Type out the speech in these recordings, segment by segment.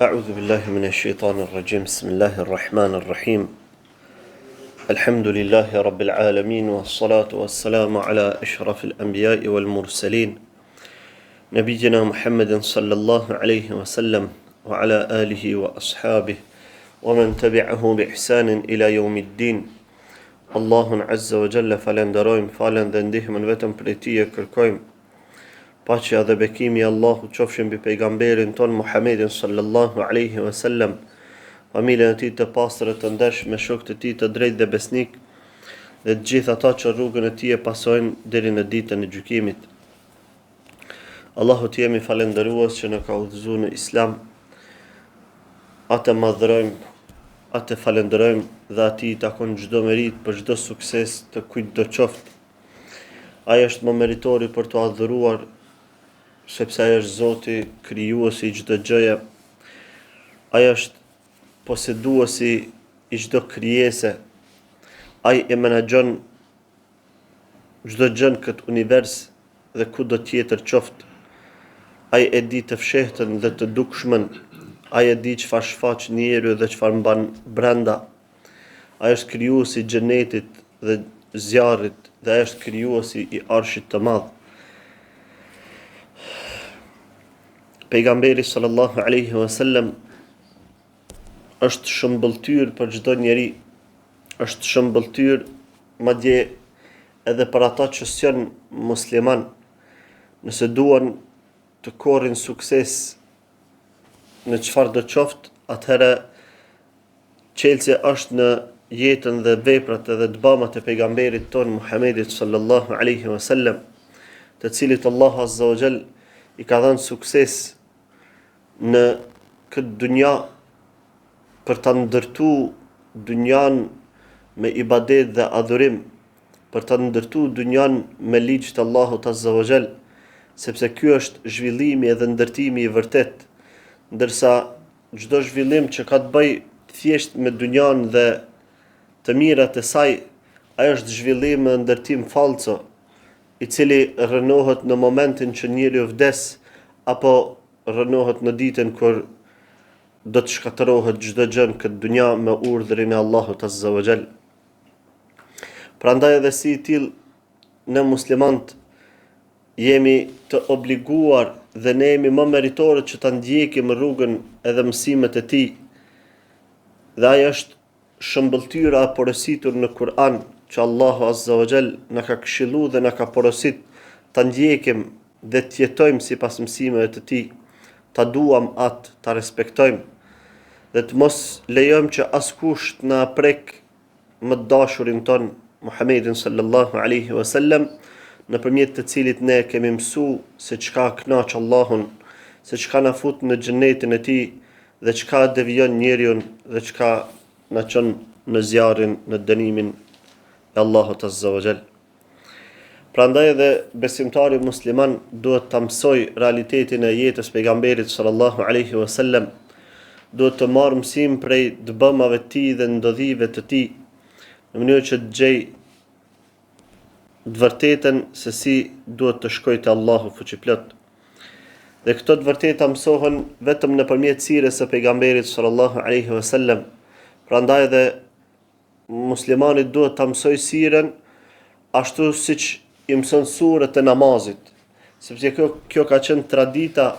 أعوذ بالله من الشيطان الرجيم بسم الله الرحمن الرحيم الحمد لله رب العالمين والصلاة والسلام على أشرف الأنبياء والمرسلين نبينا محمد صلى الله عليه وسلم وعلى آله وأصحابه ومن تبعه بإحسان إلى يوم الدين الله عز وجل falenderojmë falen dhe ndihmën vetëm prej Tij e kërkojmë. Paqja dhe bekimi i Allahut qofshin mbi pejgamberin ton Muhammedin sallallahu alaihi wasallam, familjen e tij të pastër të ndershme, shokët e tij të drejtë dhe besnik, dhe të gjithë ata që rrugën e tij e pasojnë deri në ditën e gjykimit. Allahut jemi falendërues që na ka udhëzuar në Islam. Atë madhrojmë, atë falenderojmë dhe atij i takon çdo merit për çdo sukses të kujt do qoftë. Ai është më meritori për të adhuruar, sepse ai është Zoti, krijuesi i çdo gjëje. Ai është poseduesi i çdo krijese. Ai e menaxhon çdo gjë në këtë univers dhe kudo tjetër qoftë. Ai e di të fshehtën dhe të dukshmen. Ai e di çfarë shfaq njeriu dhe çfarë mban brenda. Ai është krijuesi i xhenetit dhe zjarrit dhe ai është krijuesi i Arshit të Madh. Pejgamberi sallallahu alaihi wasallam është shëmbëltyr për çdo njeri. Është shëmbëltyr madje edhe për ata që s'janë musliman. Nëse duan të korrin sukses në çfarë do qoftë, atëherë çelësi është në jetën dhe veprat edhe të bamat e pejgamberit ton Muhammedit sallallahu alaihi wasallam, të cilit Allah azza wa jall i ka dhënë sukses në këtë dunja për ta ndërtuar dunjan me ibadet dhe adhurim, për ta ndërtuar dunjan me ligj të Allahut azza wa jall, sepse ky është zhvillimi edhe ndërtimi i vërtet, ndërsa çdo zhvillim që ka të bëjë thjesht me dunjan dhe të mirat e saj, ai është zhvillim e ndërtim falco, i cili rënohet në momentin që njeriu vdes, apo rënohet në ditën kur do të shkatërohet çdo gjë në këtë dunja me urdhrin e Allahut azza wa jall. Prandaj edhe si i tillë, ne muslimanët jemi të obliguar dhe ne jemi më meritorë që ta ndjekim rrugën edhe mësimet e tij. Dhe ai është shëmbëltyra e porositur në Kur'an, që Allahu azza wa jall na ka këshilluar dhe na ka porosit ta ndjekim dhe të jetojmë sipas mësimeve të tij, ta duam atë, ta respektojmë dhe të mos lejojmë që askush të na prek më dashurin ton Muhammedin sallallahu alaihi wasallam, nëpërmjet të cilit ne kemi mësuar se çka kënaq Allahun, se çka na fut në xhenetin e tij dhe çka devijon njeriu dhe çka na çon në zjarrin, në dënimin e Allahut azza wa jall. Prandaj edhe besimtari musliman duhet ta mësoj realitetin e jetës pejgamberit sallallahu alaihi wasallam, duhet të marrë mësim prej dëbëmave të tij dhe ndodhive të tij, në mënyrë që të gjej të vërtetën se si duhet të shkojë te Allahu fuqiplot. Dhe këto të vërteta mësohen vetëm nëpërmjet sirës së pejgamberit sallallahu alaihi wasallam. Prandaj edhe muslimani duhet ta mësoj sirën ashtu siç i mëson surët e namazit, sepse kjo ka qenë tradita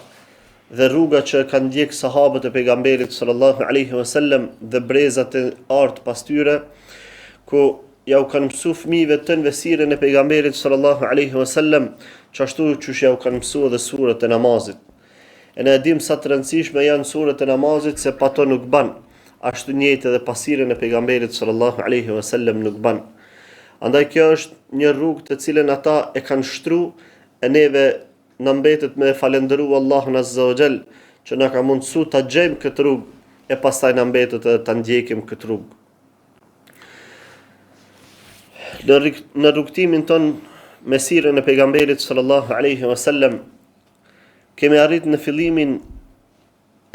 dhe rruga që kanë ndjek sahabët e pejgamberit sallallahu alaihi wasallam dhe brezat e art pas tyre, ku ja u kanë mësuar fëmijëve tënë sirën e pejgamberit sallallahu alaihi wasallam, ashtu siç ja u kanë mësuar edhe surët e namazit. E ne dim sa të rëndësishme janë surët e namazit, se pa to nuk ban. Ashtu njëjtë edhe pas sirën e pejgamberit sallallahu alaihi wasallam nuk ban. Andaj kjo është një rrugë të cilën ata e kanë shtruar, e neve na mbetet me falendëru Allahun azza wa jall që na ka mundsuar ta gjejmë këtë rrugë, e pastaj na mbetet edhe ta ndjekim këtë rrugë. Në rrugtimin ton me sirën e pejgamberit sallallahu alaihi wasallam, kemi arrit në fillimin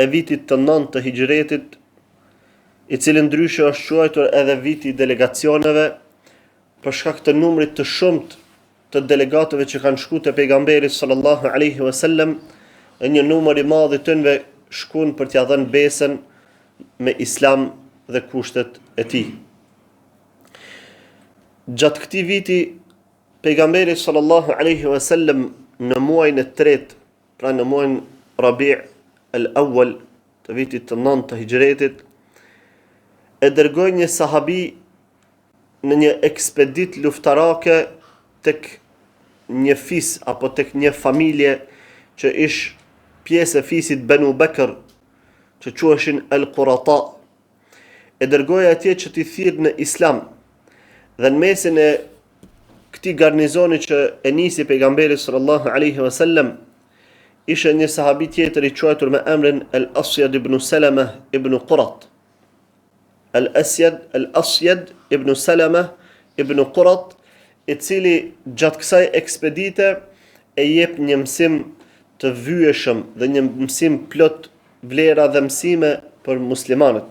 e vitit të 9 të hijretit, i cili ndryshe është quajtur edhe viti i delegacioneve, për shkak të numrit të shumt të delegatëve që kanë shkuar te pejgamberi sallallahu alaihi wasallam, e një numër i madh i tyre shkuan për t'ia dhënë besën me Islam dhe kushtet e tij. Gjatë këtij viti, pejgamberi sallallahu alaihi wasallam në muajin e tretë, pra në muajin Rabi' al-Awwal të vitit të 9 të Hijretit, e dërgoi një sahabi në një ekspedit luftarake tek një fis apo tek një familje që ish pjesë e fisit Banu Bekr, që quheshin Al-Qurata. E dërgoi atje që t'i thirrë në Islam. Dhe në mesin e këtij garnizoni që e nisi pejgamberi sallallahu alaihi wasallam, ishte një sahabi tjetër i quajtur me emrin Al-Asyad ibn Salama ibn Qurat. Al-Asyad ibn Salama ibn Qurat, i cili gjatë kësaj ekspedite e jep një mësim të vyeshëm dhe një mësim plot vlera dhe mësime për muslimanët.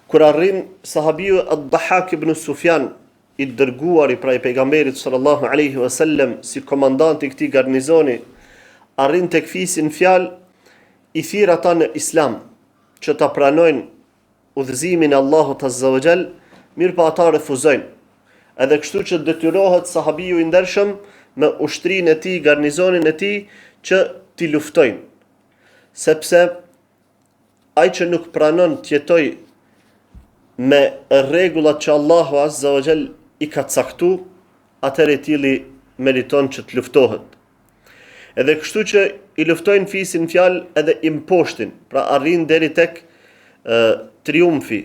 Kur arrin sahabiu Ad-Dahhak ibn Sufjan, i dërguari pra i pejgamberit sallallahu alaihi wasallam si komandant i këtij garnizoni, arrin tek fisi në fjalë, i thirr ata në Islam, që ta pranojnë udhëzimin e Allahut azza wa jall, mirëpo ata refuzojnë. Edhe kështu që detyrohet sahabiu i ndershëm me ushtrinë e tij, garnizonin e tij, që t'i luftojnë. Sepse ai që nuk pranon të jetojë me rregullat që Allahu azza wa jall i ka caktuar, atëherë i tillë meriton që të luftohet. Edhe kështu që i luftojnë fisin fjalë edhe i mposhtin, pra arrin deri tek triumfi.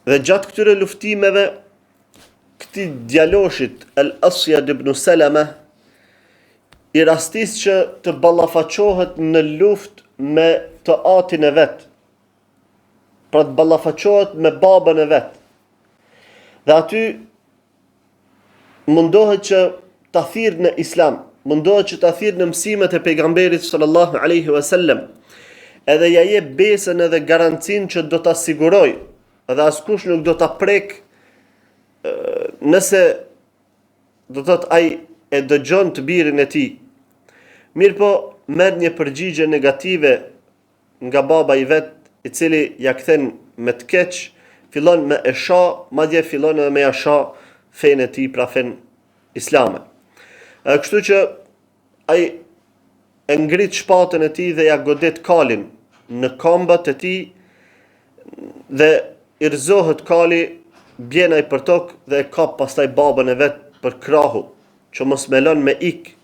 Dhe gjatë këtyre luftimeve, këtij djaloshit Al-Asyad ibn Salama i rastis që të ballafaqohet në luftë me të atin e vet. Pra të ballafaqohet me babën e vet. Dhe aty mundohet që ta thirrë në Islam, mundohet që ta thirrë në mësimet e pejgamberit sallallahu alaihi wasallam, edhe ja jep besën edhe garancinë që do ta siguroj, edhe askush nuk do ta prek nëse do të thotë ai e dëgjon të birin e tij. Mirpo merr një përgjigje negative nga baba i vet, i cili ja kthen me të keq, fillon me e shoh, madje fillon edhe me ja shoh fenë e tij, pra fenë islame. Kështu që ai e ngrit shpatën e tij dhe ja godet kalin në këmbët e tij dhe i rëzohet kali, bjen ai për tokë dhe e kap pastaj babën e vet për krahu, që mos me lën me ik.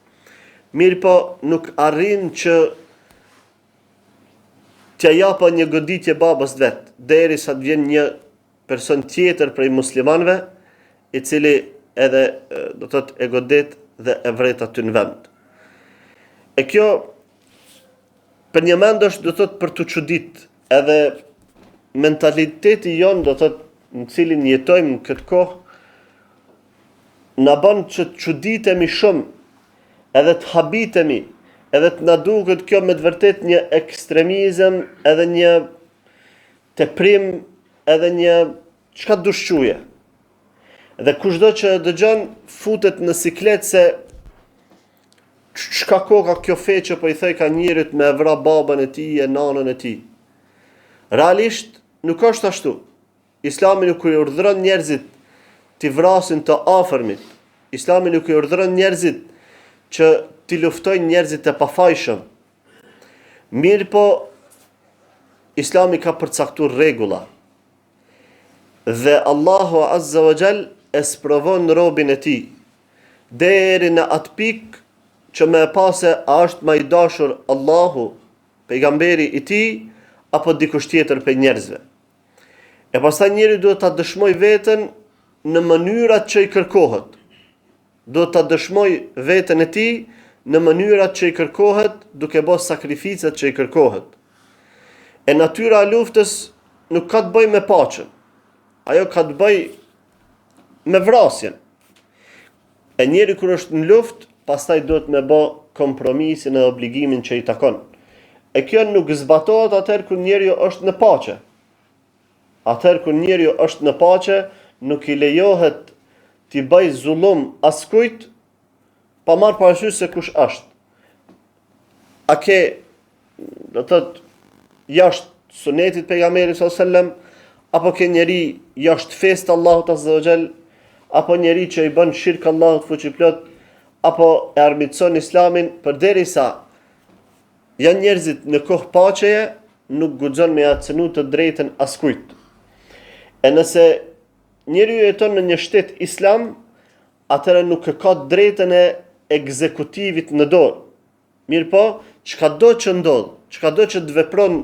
Mirpo nuk arrin që t'ja japa një goditje babës vet, derisa të vjen një person tjetër prej muslimanëve, i cili edhe do të thotë e godet dhe e vret aty në vend. E kjo për një mend është do të thotë për të çudit, edhe mentaliteti jon do të thotë në cilin jetojmë në këtë kohë, na bën që të çuditemi shumë, edhe të habitemi, edhe të na duket kjo me të vërtet një ekstremizëm, edhe një teprim, edhe një çka dushquje. Dhe kushdo që dëgjon futet në siklet se çka koka kjo fe që po i thoj ka njerit me vra babën e tij e nanën e tij. Realisht nuk është ashtu. Islami nuk i urdhëron njerëzit t'i vrasin të afërmit. Islami nuk i urdhëron njerëzit që t'i luftojnë njerëzit e pafajshëm. Mirpo Islami ka përcaktuar rregulla. Dhe Allahu azza wa jall e sprovon robën e tij deri në atë pikë që më pas se a është më i dashur Allahu, pejgamberi i tij, apo dikush tjetër për njerëzve. E pastaj njeriu duhet ta dëshmoj veten në mënyrat që i kërkohet. Duhet ta dëshmoj veten e tij në mënyrat që i kërkohet, duke bërë sakrificat që i kërkohet. E natyra e luftës nuk ka të bëjë me paqen. Ajo ka të bëjë me vrasjen. E njeriu kur është në luftë, pastaj duhet me bë kompromisin e obligimin që i takon. E kjo nuk zbatohet atëherë kur njeriu është në paqe. Atëherë kur njeriu është në paqe, nuk i lejohet t'i bëj zullum askujt pa marrë parasysh se kush është. A ke do të thotë jashtë sunetit pejgamberit sallallahu alajhi wasallam, apo ke njeri jashtë fesë të Allahut azza wa jall, apo njeri që i bën shirk Allahut fuqiplot, apo e armiqson Islamin, përderisa janë njerëzit në kohë paqeje, nuk guxon me ja cënu të drejtën askujt. E nëse njeriu jeton në një shtet islam, atëherë nuk ka drejtën e ekzekutivit në dorë. Mirë po, çkado që ndodh, çkado që të vepron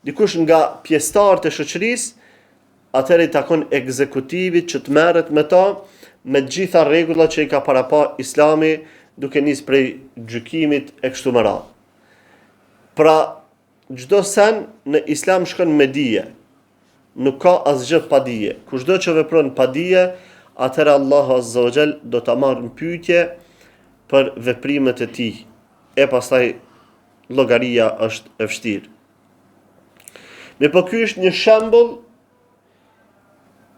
dikush nga pjesëtarët e shoqërisë, atëherë i takon ekzekutivit që të merret me ta, me të gjitha rregullat që i ka parapa Islami, duke nisë prej gjykimit e kështu me radhë. Pra, çdo sen në Islam shkon me dije. Nuk ka asgjë pa dije. Kushdo që vepron pa dije, atëherë Allahu azza wa jall do ta marrë në pyetje për veprimet e tij. E pastaj llogaria është e vështirë. Me po ky është një shembull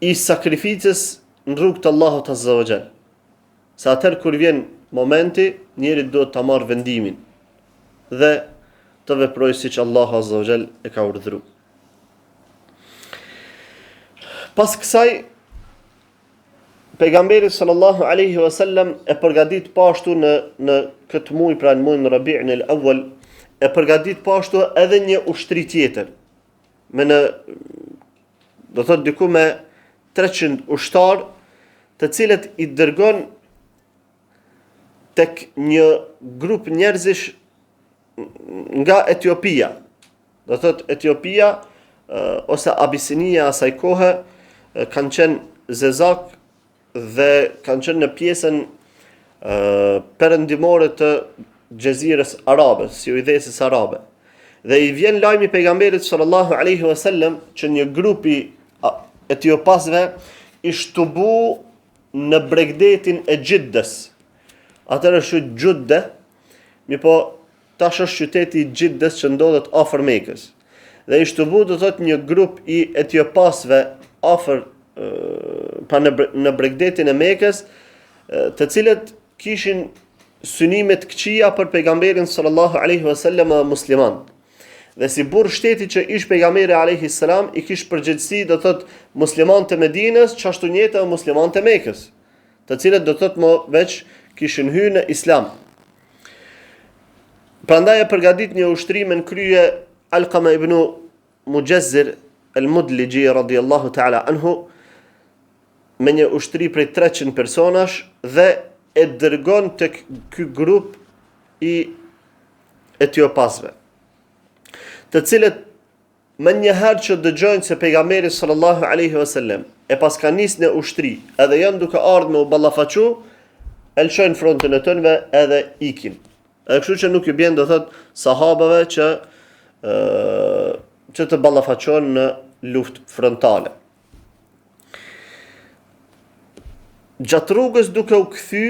i sakrificës në rrugt të Allahut azza wa jall. Sa atëherë kur vjen momenti, njeri duhet ta marrë vendimin dhe të veprojë siç Allahu azza wa jall e ka urdhëruar. Pas kësaj, pejgamberi sallallahu alaihi wasallam e përgatit pashtu në këtë muaj, pra në muajin Rabi'in al-Awwal, e përgatit pashtu edhe një ushtri tjetër. Do thot diku me 300 ushtar, të cilët i dërgon tek një grup njerëzish nga Etiopia. Do thot Etiopia ose Abisinia asaj kohe kanë qenë zezak dhe kanë qenë në pjesën perëndimore të Gjezirës Arabe, si ujdesis arabe. Dhe i vjen lajmi pejgamberit sallallahu alaihi wasallam që një grupi etiopasve i shtubu në bregdetin e Gjiddes. Atëherë është Gjudde, mi po tash është qyteti i Gjiddes që ndodhet afër Mekës. Dhe i shtubu do thot një grup i etiopasve afër në bregdetin e Mekës, të cilët kishin synime të këqija për pejgamberin sallallahu alaihi wasallam dhe muslimanët. Dhe si burr shteti që ish pejgamberi alaihi salam, i kish përgjegjësi do thot muslimanët e Medinës, çashtu njëjtë edhe muslimanët e Mekës, të cilët do thot më veç kishin hyrë në Islam. Prandaj e përgatit një ushtrim në krye Alqama ibn Mujazzir al-Mudliji radiyallahu ta'ala anhu, me një ushtri prej 300 personash dhe e dërgon tek ky grup i etiopasve, të cilët më njëherë që dëgjojnë se pejgamberi sallallahu alaihi wasallam e pas ka nisë në ushtri, edhe janë duke ardhur me u ballafaqu, e lëshojnë frontën e tënve edhe ikin. Edhe kështu që nuk i bjen do thot sahabeve që të ballafaqohen në luftë frontale. Gjatë rrugës duke u kthy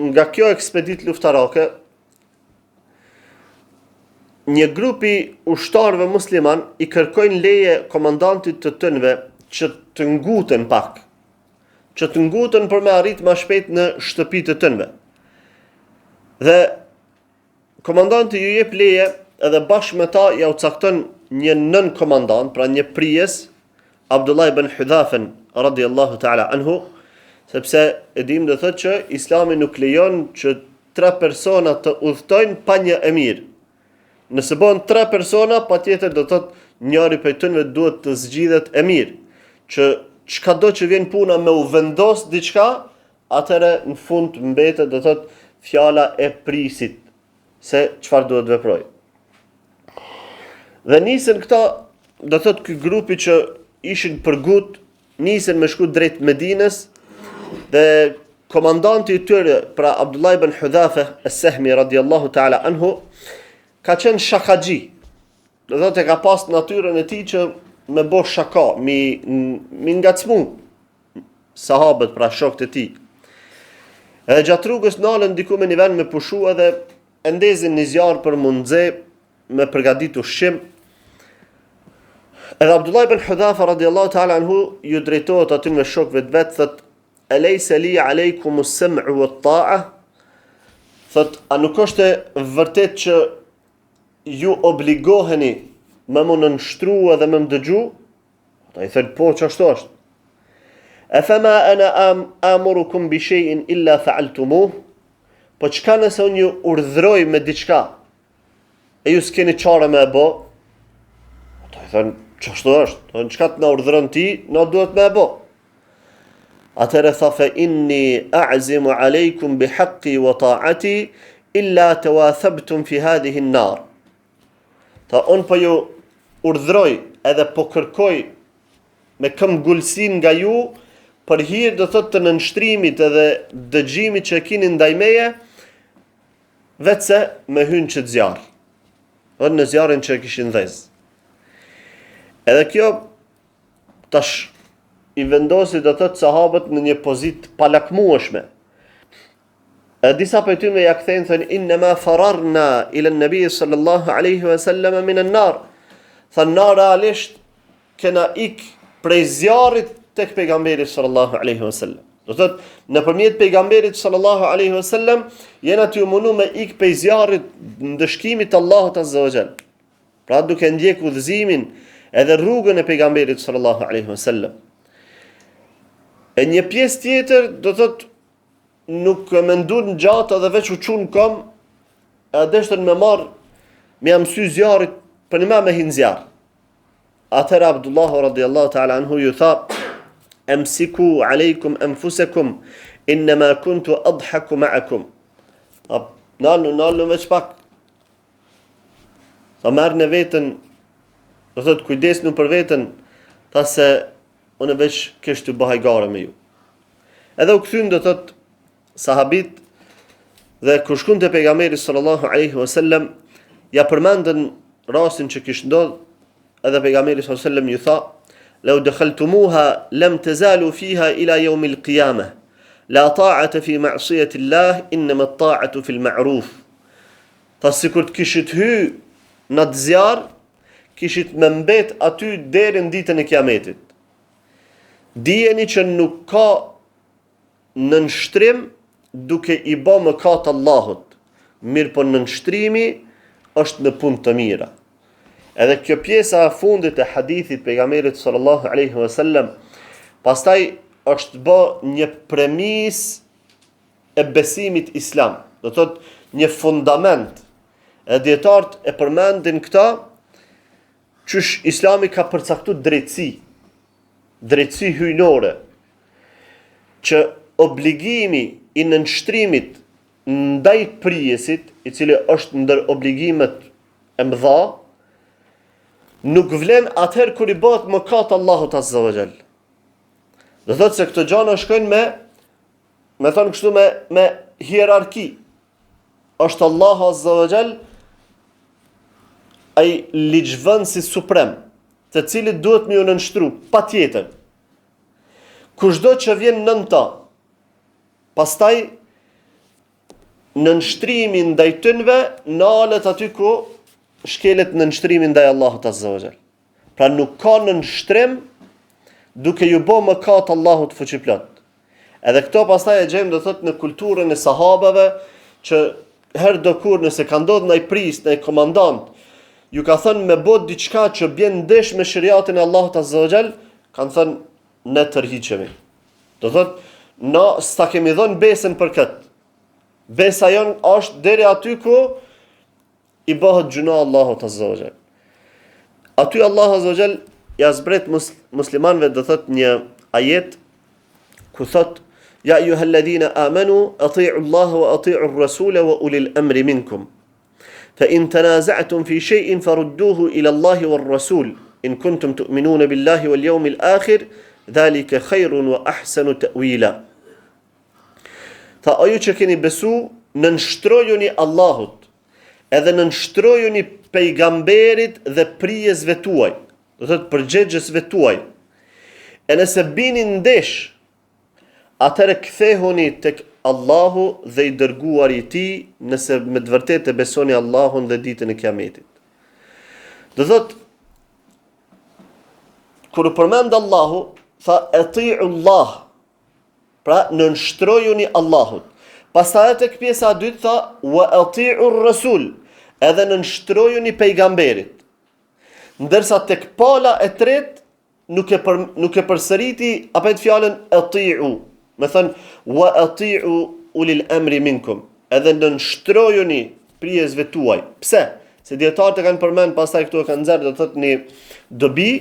nga kjo ekspedit luftarake, një grupi ushtarëve musliman i kërkojnë leje komandantit të tënve që të nguten pak, që të nguten për me arrit më shpejt në shtëpitë të tënve. Dhe komandanti ju jep leje edhe bashkë me ta ja u cakton një nën komandant, pra një prijes, Abdullah ibn Hudhafen radiyallahu ta'ala anhu, sepse e dim dhe thot që Islami nuk lejon që 3 persona të udhtojnë pa një emir. Nëse bën 3 persona, patjetër do thot njëri prej tyre duhet të zgjidhet emir, që çkado që vjen puna me u vendos diçka, atëherë në fund mbetet do thot fjala e prisit se çfarë duhet veproj. Dhe nisën këta, do thot ky grupi që ishin përgut, nisën me shku drejt Medinës, dhe komandanti i tyre, pra Abdullah ibn Hudhafe as-Sahmi radiyallahu ta'ala anhu, ka qenë shakaxhi. Do thotë ka pas natyrën e tij që me bo shaka, mi ngacmu sahabët, pra shokët e tij. Edhe gjatë rrugës nalën diku me një vend me pushu edhe ndezin një zjarr për mundze me përgatit ushqim. Edhe Abdullah ibn Hudhafa radiyallahu ta'ala anhu ju drejtohet aty me shokëve të vet, thot Alaysa li alaykum as-sam'u wat-ta'a? Thot, a nuk është vërtet që ju obligoheni me më nënshtru edhe me më dëgju? Ata i thënë, po, që ashtu është. E fema ana amurukum bi shay'in illa fa'altumuh? Po çka nëse unë ju urdhroj me diçka, e ju s'keni çare me e bë? Ata i thënë, që ashtu është? Çka të na urdhron ti, na duhet me e bë. Atëherë tha fe inni a'zimu alejkum bi haqqi wa ta'ati illa tawathabtum fi hadhihi an-nar. Tha unë po ju urdhroj edhe po kërkoj me këmbgulsin nga ju për hir do thotë të nënshtrimit edhe dëgjimit që keni ndaj meje, vetëse me hyrë që zjarr. Ose në zjarrin që kishin dhëz. Edhe kjo tash i vendosi do thotë sahabët në një pozitë palakmueshme. Disa për tyre ja kthejnë thënë inna ma fararna ila an-nabi sallallahu alaihi wasallam min an-nar. Thanë realisht kena ik prej zjarrit tek pejgamberi sallallahu alaihi wasallam. Do thotë nëpërmjet pejgamberit sallallahu alaihi wasallam jena të mundu me ik prej zjarrit në dëshkimit të Allahut azza wa jall. Pra duke ndjek udhëzimin edhe rrugën e pejgamberit sallallahu alaihi wasallam. E një pjesë tjetër do thotë nuk me ndur në gjatë edhe veç u qunë kom, e deshtën me marë, me jam sy zjarit, për një me hinë zjarë. Atëherë Abdullahu radiallahu ta'ala anhu ju tha, emsiku alejkum enfusekum, innema kuntu adhaku ma'akum. Nallu veç pak. Tha merë në vetën, do thotë kujdesnu për vetën, tha se unë veç kështë të bahajgare me ju. Edhe u këthyn do thotë sahabit dhe kur shkun të pejgamberi sallallahu alaihi wasallam ja përmendën rastin që kishte ndodh, edhe pejgamberi sallallahu alaihi wasallam ju tha law dakhaltumuha lam tazalu fiha ila yawm al-qiyamah la ta'ata fi ma'siyati Allah inma at-ta'atu fi al-ma'ruf. Ta sikur të kishit hy në të zjarr, kishit me mbet aty deri në ditën e kiametit. Dijeni që nuk ka nënshtrim duke i bë mëkat Allahut. Mirë po nënshtrimi është në punë të mira. Edhe kjo pjesa e fundit e hadithit pejgamberit sallallahu alaihi wasallam, pastaj është bë një premis e besimit islam. Do thotë një fundament. E dietarët e përmendin këta qysh Islami ka përcaktuar drejtësi hyjnore, që obligimi i nënshtrimit ndaj prijesit, i cili është ndër obligimet e mëdha, nuk vlen atëherë kur i bëhet mëkat Allahut azza wa jall. Do thotë se këto gjëra shkojnë me thonë kështu me hierarki. Është Allahu azza wa jall ai ligjvënësi suprem, të cilit duhet me ju nënshtru, patjetër. Kushdo që vjen nën ta, pastaj nënshtrimi ndaj tënve nalet aty ku shkelet nënshtrimi ndaj Allahut azza wa jall. Pra nuk ka nënshtrim duke ju bë mëkat Allahut fuqiplot. Edhe këto pastaj e gjejmë do thotë në kulturën e sahabeve, që herë do kur nëse ka ndodhur ndaj pris, ndaj komandant, ju ka thënë me bot diçka që bjen ndesh me shariatin e Allahut azza wa jall, kanë thënë ne tërhiqemi. Do thotë, na s'ta kemi dhënë besën për këtë. Besa jon është deri aty ku i bëhet gjuna Allahut azza wa jall. Aty Allahu azza wa jall ja zbret muslimanëve do thotë një ajet ku thotë ja ayyuhalladhina amanu ati'u Allaha wa ati'u ar-rasula wa ulil amri minkum. فإن تنازعتم في شيء فردوه إلى الله والرسول إن كنتم تؤمنون بالله واليوم الآخر ذلك خير وأحسن تأويلا. Tha ajo që keni besu, nënshtrojuni Allahut, edhe nënshtrojuni pejgamberit dhe prijesve tuaj, do thotë përgjegjësve tuaj. E nëse bini ndesh, atëre kthehuni tek Allahu dhe i dërguari i tij, nëse me të vërtetë e besoni Allahun dhe ditën e kiametit. Do thotë, kur përmend Allahu, tha ati'u Allah, pra nënshtrojuni Allahut. Pastaj tek pjesa e dytë tha wa ati'u ar-rasul, edhe nënshtrojuni pejgamberit. Ndërsa tek pala e tretë nuk e përsëriti apo fjalën ati'u. Me thënë wa ati'u ulil amri minkum. Edhe nënshtrojuni prijezve tuaj. Pse? Se dietarët e kanë përmend, pastaj këtu e kanë nxjerrë, do thotë një dobi,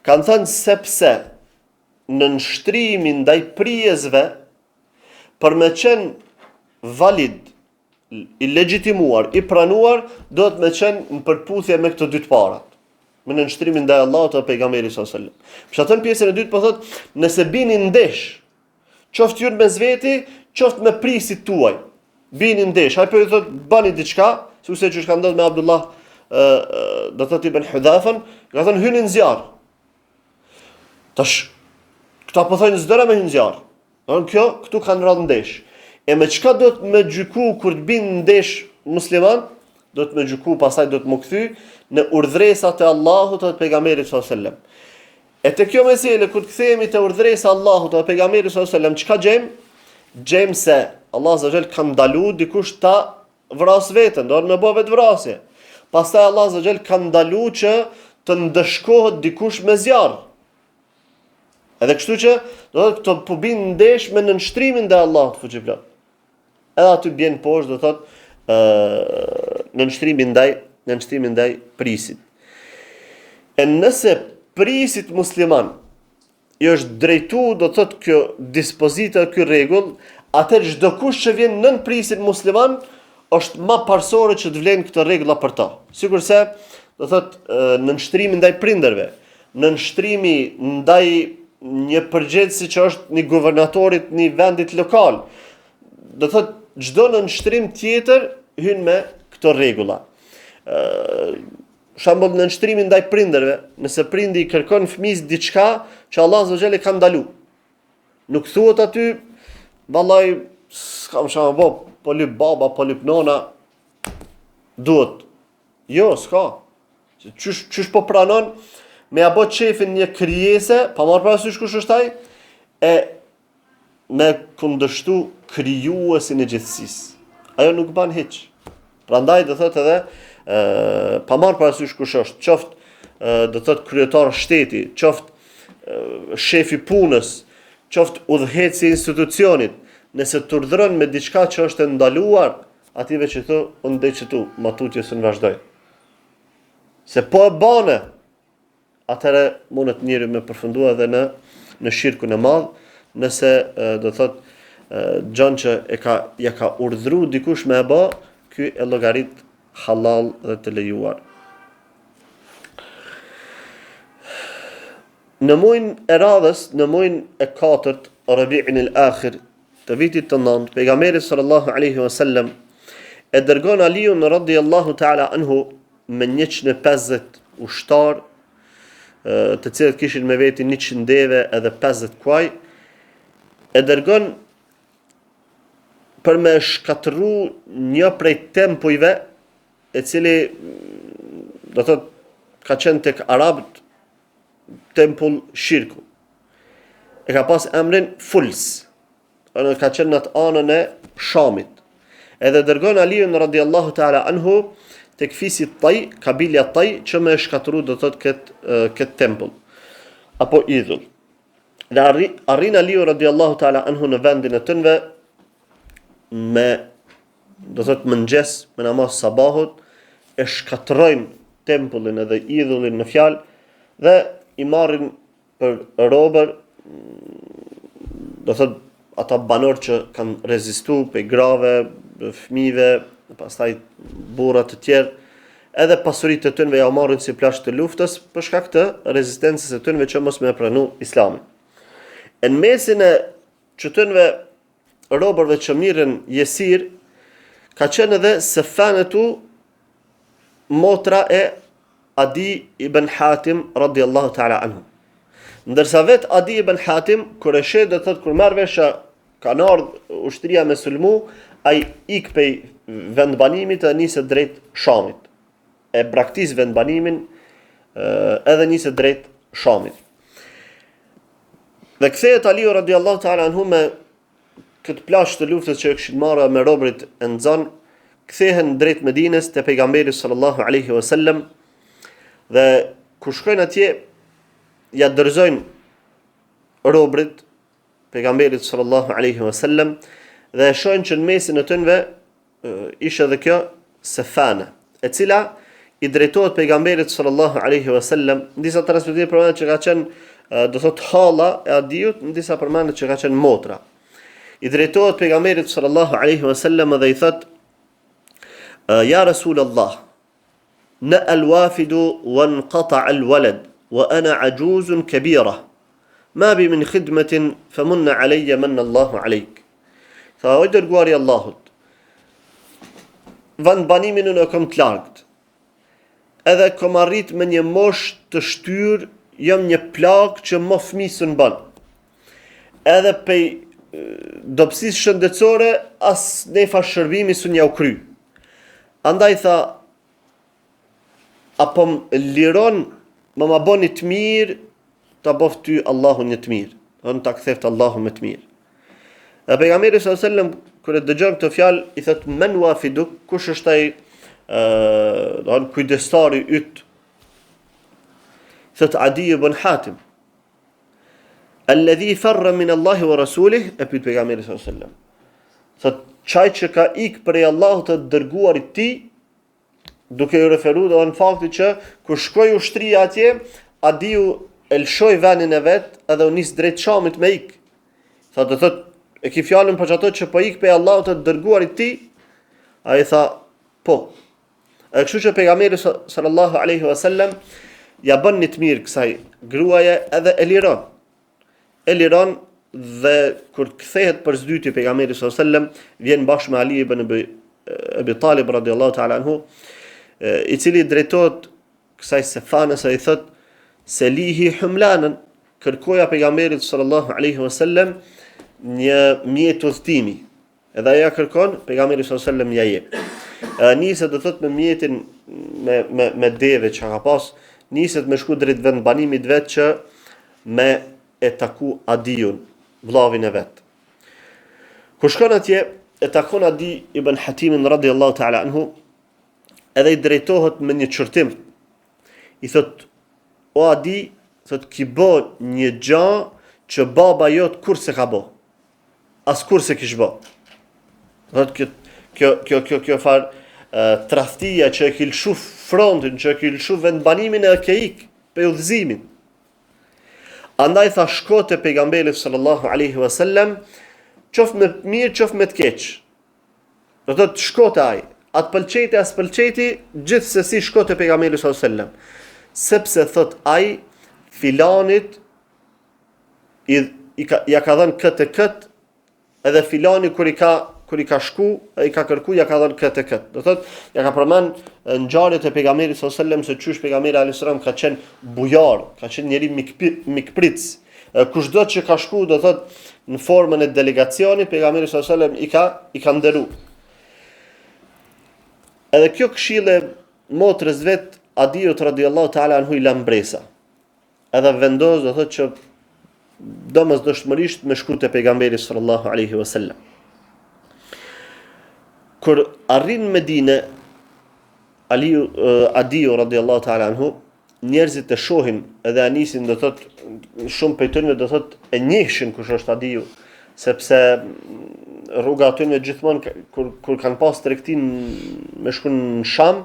kanë thënë sepse në nështrimi ndaj prijezve për me qenë valid, i legjitimuar, i pranuar, do të me qenë në përputhje me këto dy të parat. Me në nështrimin ndaj Allahut dhe pejgamberit sallallahu alajhi wasallam. Për shkak pjesën e dytë po thotë, nëse bini ndesh, qoftë ju mes veti, qoftë me prisit tuaj, bini ndesh. Ai po i thotë bani diçka, sikurse që ka ndodhur me Abdullah, do thotë ibn Hudhafën, ka thënë hyni në zjarr. Tash këta po thonë s'dora me hynë në zjarr. Këtu kanë rënë ndesh. E me çka do të më gjyku kur të binë ndesh musliman? Do të më gjyku, pastaj do të më kthy në urdhresat e Allahut dhe të pejgamberit sallallahu alajhi wasallam. E te kjo mesele, kur të kthehemi te urdhresa e Allahut dhe pejgamberit sallallahu alajhi wasallam, çka gjejmë? Gjejmë se Allah azza wa jall ka ndaluar dikush ta vras veten, do të më bëhet vrasje. Pastaj Allah azza wa jall ka ndaluar që të ndëshkohet dikush me zjarr. Edhe kështu që do të thotë po bin ndesh me nënshtrimin ndaj Allahut fuqiplot. Edhe aty bjen poshtë, do thotë nënshtrimin ndaj prisit. E nëse prisit musliman i është drejtu, do të thotë kjo dispozita, ky rregull, atëherë çdo kush që vjen nën prisin musliman është më parsore që të vlen këtë rregulla për ta. Sigurisë, do thotë nënshtrimi ndaj prindërve, nënshtrimi ndaj një përgjegjësi që është një guvernatorit një vendit lokal. Do thotë çdo nënshtrim tjetër hyn me këto rregulla. Shembull në nështrimin ndaj prindërve, nëse prindi i kërkon fëmijës diçka që Allah azza wa jalla ka ndalu. Nuk thuhet aty, vallai, s'kam shama po lyp baba, po lyp nona, duhet. Jo, s'ka. Qysh po pranon me ja bë çefin një krijese, pa marrë parasysh kush është ai, e me kundërshtu krijuesin e gjithësisë. Ajo nuk ban hiç. Prandaj do thotë edhe pa marrë parasysh kush është, qoftë do thotë kryetar shteti, qoftë shefi punës, qoftë udhëheci i institucionit, nëse të urdhëron me diçka që është e ndaluar, ative që thon, unë ndej që tu, matutjes unë vazhdoj. Se po e bane, atëherë mundet njëri me përfundua edhe në shirkun e madh, nëse do thotë gjën që ja ka urdhëruar dikush me e bë, ky e llogarit halal dhe të lejuar. Në muajin e radhës, në muajin e 4, Rabi'in al-Akhir, të vitit të 9, pejgamberi sallallahu alaihi wasallam e dërgon Aliun radhiyallahu ta'ala anhu me 150 ushtar, të cilët kishin me veti 100 deve edhe 50 kuaj, e dërgon për me shkatërru një prej tempujve e cili do thotë ka qenë tek arabët tempull shirku. E ka pas emrin Fuls. Ka qenë në atë anën e Shamit. Edhe dërgon Aliun radhiyallahu ta'ala anhu tek fisi Taj, kabilja Taj, që me shkatëru do thotë këtë tempull apo idhull. Dhe arrin Aliu radhiyallahu ta'ala anhu në vendin e tënve me do thotë mëngjes, me namaz sabahut, e shkatërrojnë tempullin edhe idhullin në fjalë dhe i marrin për robër, do thotë ata banor që kanë rezistuar pe grave, fëmijëve, pastaj burrat të tjerë, edhe pasuritë të tyre ja marrin si plazh të luftës për shkak të rezistencës së tyre që mos më pranu Islamin. Në mesin e çtyrenve robërve që mirën Jesir, ka qenë edhe Safanatu, motra e Adi ibn Hatim radhiyallahu ta'ala anhu. Ndërsa vet Adi ibn Hatim, kur e sheh do thotë kur marr vesh kanë ardhur ushtria me sulmu, ai ik pej vendbanimit dhe niset drejt Shamit. E braktis vendbanimin edhe niset drejt Shamit. Dhe kthehet Aliu radhiyallahu ta'ala anhu me këtë plazh të luftës që kishin marrë me robërit e nxon, kthehen drejt Medinës te pejgamberi sallallahu alaihi wasallam dhe kur shkojnë atje ja dorëzojnë robrit pejgamberit sallallahu alaihi wasallam dhe shohin që në mesin e tyre ishte edhe kjo Safana, e cila i drejtohet pejgamberit sallallahu alaihi wasallam. Në disa transmetime përmendet që ka qenë do thot halla e Adiut, në disa përmendet që ka qenë motra. I drejtohet pejgamberit sallallahu alaihi wasallam dhe i thot: "Ya Rasulullah, na al-wafidu wa inqata'a al-walad wa ana ajuzun kabira. Ma bi min khidmatin famunna alayya manna Allahu alayk." Tha o dërguari i Allahut, vend banimin unë kom të largët, edhe kom arrit me një mosh të shtyr, jam një plagë që më fëmisën ban, edhe pej dobësisë shëndetësore as nefa shërbimi së një u kry. Andaj tha, apo më liron më ma boni të mirë, ta bof ty Allahu një të mirë, unë ta ktheft Allahu me të mirë. Dhe pejgamberi sallallahu alaihi wasallam kur e dëgjon këtë fjalë i thot: "Men wafiduk, kush është ai kujdestari yt?" Thot: "Adi ibn Hatim, alladhi farra min Allah wa rasulih." E pyet pejgamberi sallallahu alaihi wasallam. Thot: "Çaj që ka ik prej Allahut të dërguarit ti", duke i referuar në faktin që kur shkoi ushtria atje, Adiu e lshoi vendin e vet edhe u nis drejt Shamit me ik. Thot, do thot, e ki fjalën për çato që po ik pe Allahut të dërguarit ti? Ai tha, po. E kështu që pejgamberi sallallahu alaihi wasallam ja bën një të mirë kësaj gruaje edhe e liron. E liron dhe kur kthehet për zdyti pejgamberi sallallahu alaihi wasallam vjen bashkë me Ali ibn Abi Talib radhiyallahu ta'ala anhu, i cili drejtohet kësaj Safanës e i thot: "Selihi humlanën", kërkoja pejgamberit sallallahu alaihi wasallam një mjet udhtimi. Edhe ajo kërkon, pejgamberi sallallahu alaihi wasallam ja jep. Niset do thot me mjetin me deve që ka pas, niset me shku drejt vend banimit vet që me e taku Adiun, vllavin e vet. Kur shkon atje, e takon Adi ibn Hatimin radhiyallahu ta'ala anhu, edhe i drejtohet me një çortim. I thot: "O Adi, thot ki bë një gjë që baba jot kur se ka bë. As kur se kish bë." Thot kjo far tradhtia që e ki lshu frontin, që e ki lshu vendbanimin e keik pe udhëzimin. Andaj tha, shko te pejgamberi sallallahu alaihi wasallam, qof me mirë, qof me të keq. Do thot shko te ai, atë pëlqejti as pëlqejti, gjithsesi shko te pejgamberi sallallahu alaihi wasallam. Sepse thot ai filanit ja ka dhënë këtë, edhe filani kur i ka shku, i ka kërku, ja ka dhënë këtë. Do thot, ja ka përmend ngjarjet e pejgamberit sallallahu alaihi wasallam se çysh pejgamberi alaihi wasallam ka qenë bujar, ka qenë njeri mikpric. Kushdo që ka shku, do thot, në formën e delegacionit, pejgamberi sallallahu alaihi wasallam i ka nderu. Edhe kjo këshille motrës vet Adiut radhiyallahu ta'ala anhu i la mbresa. Edhe vendos, do thot, që domosdoshmërisht me shku te pejgamberi sallallahu alaihi wasallam. Kur arrin Medinë, Adiu radhiyallahu ta'ala anhu, njerëzit e shohin edhe anisin, do thot, shumë prej tyre do thot e njihin kush është Adiu, sepse rruga aty me gjithmonë kur kanë pas tregtin me shkon në Sham,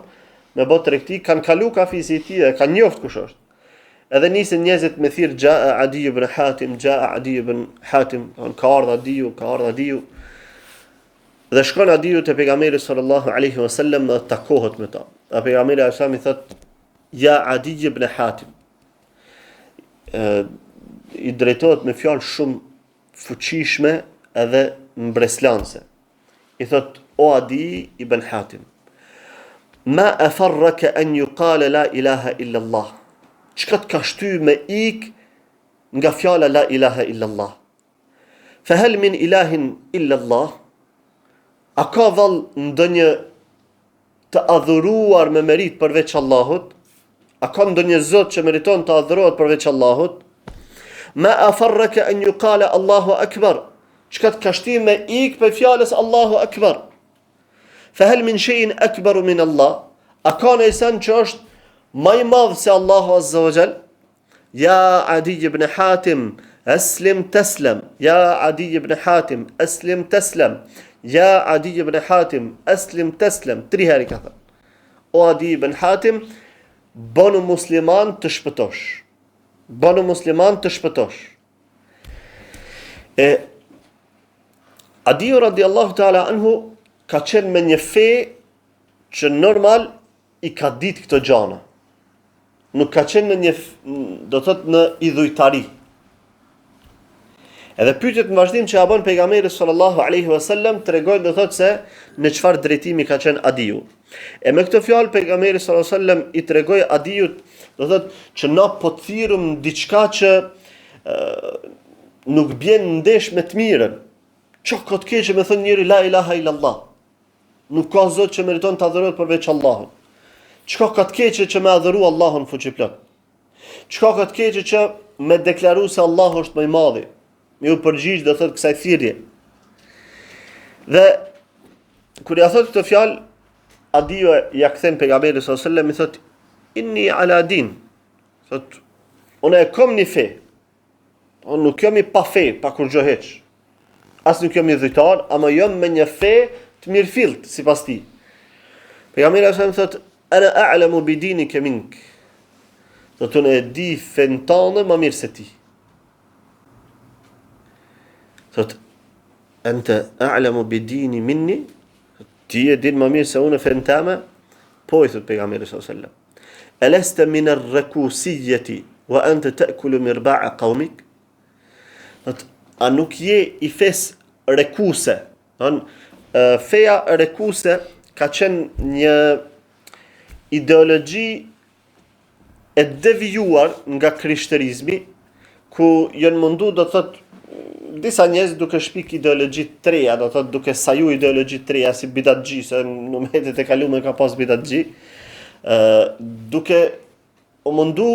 me bot tregti, kanë kalu kafisi i tij, kanë njoft kush është. Edhe nisin njerëzit me thirr Jaa Adi ibn Hatim, Jaa Adi ibn Hatim, ka ardhur Adiu. Dhe shkon Adiu te pejgamberi sallallahu alaihi wasallam dhe takohet me ta. Dhe pejgamberi alaihi wasallam i thot: "Ja Adi ibn Hatim." I drejtohet me fjalë shumë fuqishme edhe mbreslanse. I thot: "O Adi ibn Hatim, ma afarraka an yuqala la ilaha illa Allah." Çka të ka shty me ik nga fjala la ilaha illa Allah? Fa hal min ilahin illa Allah? A ka vall ndonjë të adhuruar me merit përveç Allahut? A ka ndonjë zot që meriton të adhurohet përveç Allahut? Ma afarraka an yuqala Allahu akbar. Çka të ka shty me ik për fjalës Allahu akbar? Fa hal min shay'in akbar min Allah? A ka në sen që është më i madh se Allahu Azza wa Jall? Ja Adi ibn Hatim, aslim taslam. Ja Adi ibn Hatim, aslim taslam. Ja Adi ibn Hatim, aslim taslam. 3 herë ka thënë. O Adi ibn Hatim, bënu musliman të shpëtosh. Bënu musliman të shpëtosh. Adiu radiallahu ta'ala anhu ka qenë me një fe që normal i ka ditë këto gjana. Nuk ka qenë në një, do thot në idhujtari. Edhe pyetjet në vazhdim që ja bën pejgamberi sallallahu alaihi wasallam tregojnë do thot se në çfarë drejtimi ka qenë Adiu. E me këtë fjalë pejgamberi sallallahu alaihi wasallam i tregoi Adiut do thot që na po thirrëm diçka që nuk bjen ndesh me të mirën. Çka ka të keqe me thënë njëri la ilaha illallah. Nuk ka zot që meriton të adhurohet përveç Allahut. Çka ka të keqe që me adhuru Allahun fuqiplot? Çka ka të keqe që me deklaru se Allahu është më i madhi? Me u përgjigj do thot kësaj thirrje. Dhe kur ja thot këtë fjalë, Adiu ja kthen pejgamberit sallallahu alaihi wasallam i thot inni ala din. Thot unë e kam një fe. Unë nuk jam i pa fe, pa kur gjë heq. As nuk jam i dhujtar, ama jam me një fe të mirëfillt sipas tij. Pejgamberi sallallahu alaihi wasallam thot ana a'lamu bi dinika mink. Thot unë e di fen tënde më mirë se ti. Thot anta a'lamu bi dini minni. Ti e din më mirë se unë fen tëme? Po i thot pejgamberi sallallahu alaihi wasallam. Alasta min ar-rakusiyyati wa anta ta'kulu mirba'a qawmik? A nuk je i fes rekuse? Feja rekuse ka qenë një ideologji e devijuar nga krishterizmi, ku janë mundu do thot disa njerëz duke shpik ideologji të reja, do thot duke saju ideologji të reja si bidatxhi, se në momentet e kaluara ka pas bidatxhi, duke u mundu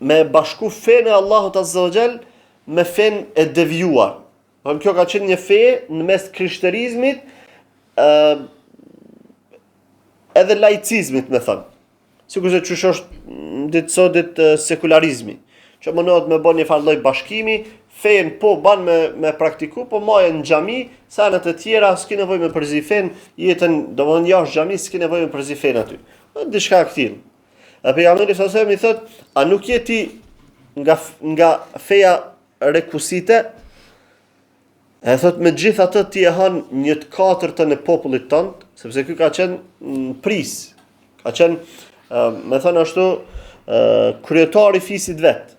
me bashku fenë e Allahut Azza wa Jall me fen e devijuar. Kjo ka qenë një fe në mes krishterizmit edhe laicizmit, me thënë. Sikurse çush është ditë sot sekularizmi. Që mënohet me bën një farë lloj bashkimi, fen po ban me praktiku, po majën në xhami, sa në të tjera s'ke nevojë me përzi fen, jetën domthonë jashtë xhamis s'ke nevojë me përzi fen aty. Diçka e tillë. A pejgamberi sallallahu alajhi wasallam i thot, a nuk je ti nga feja rekusite? E thot me gjithë atë ti e han 1/4 e popullit tënd, sepse ky ka qenë pris. Ka qenë me thënë ashtu kryetari fisit vet.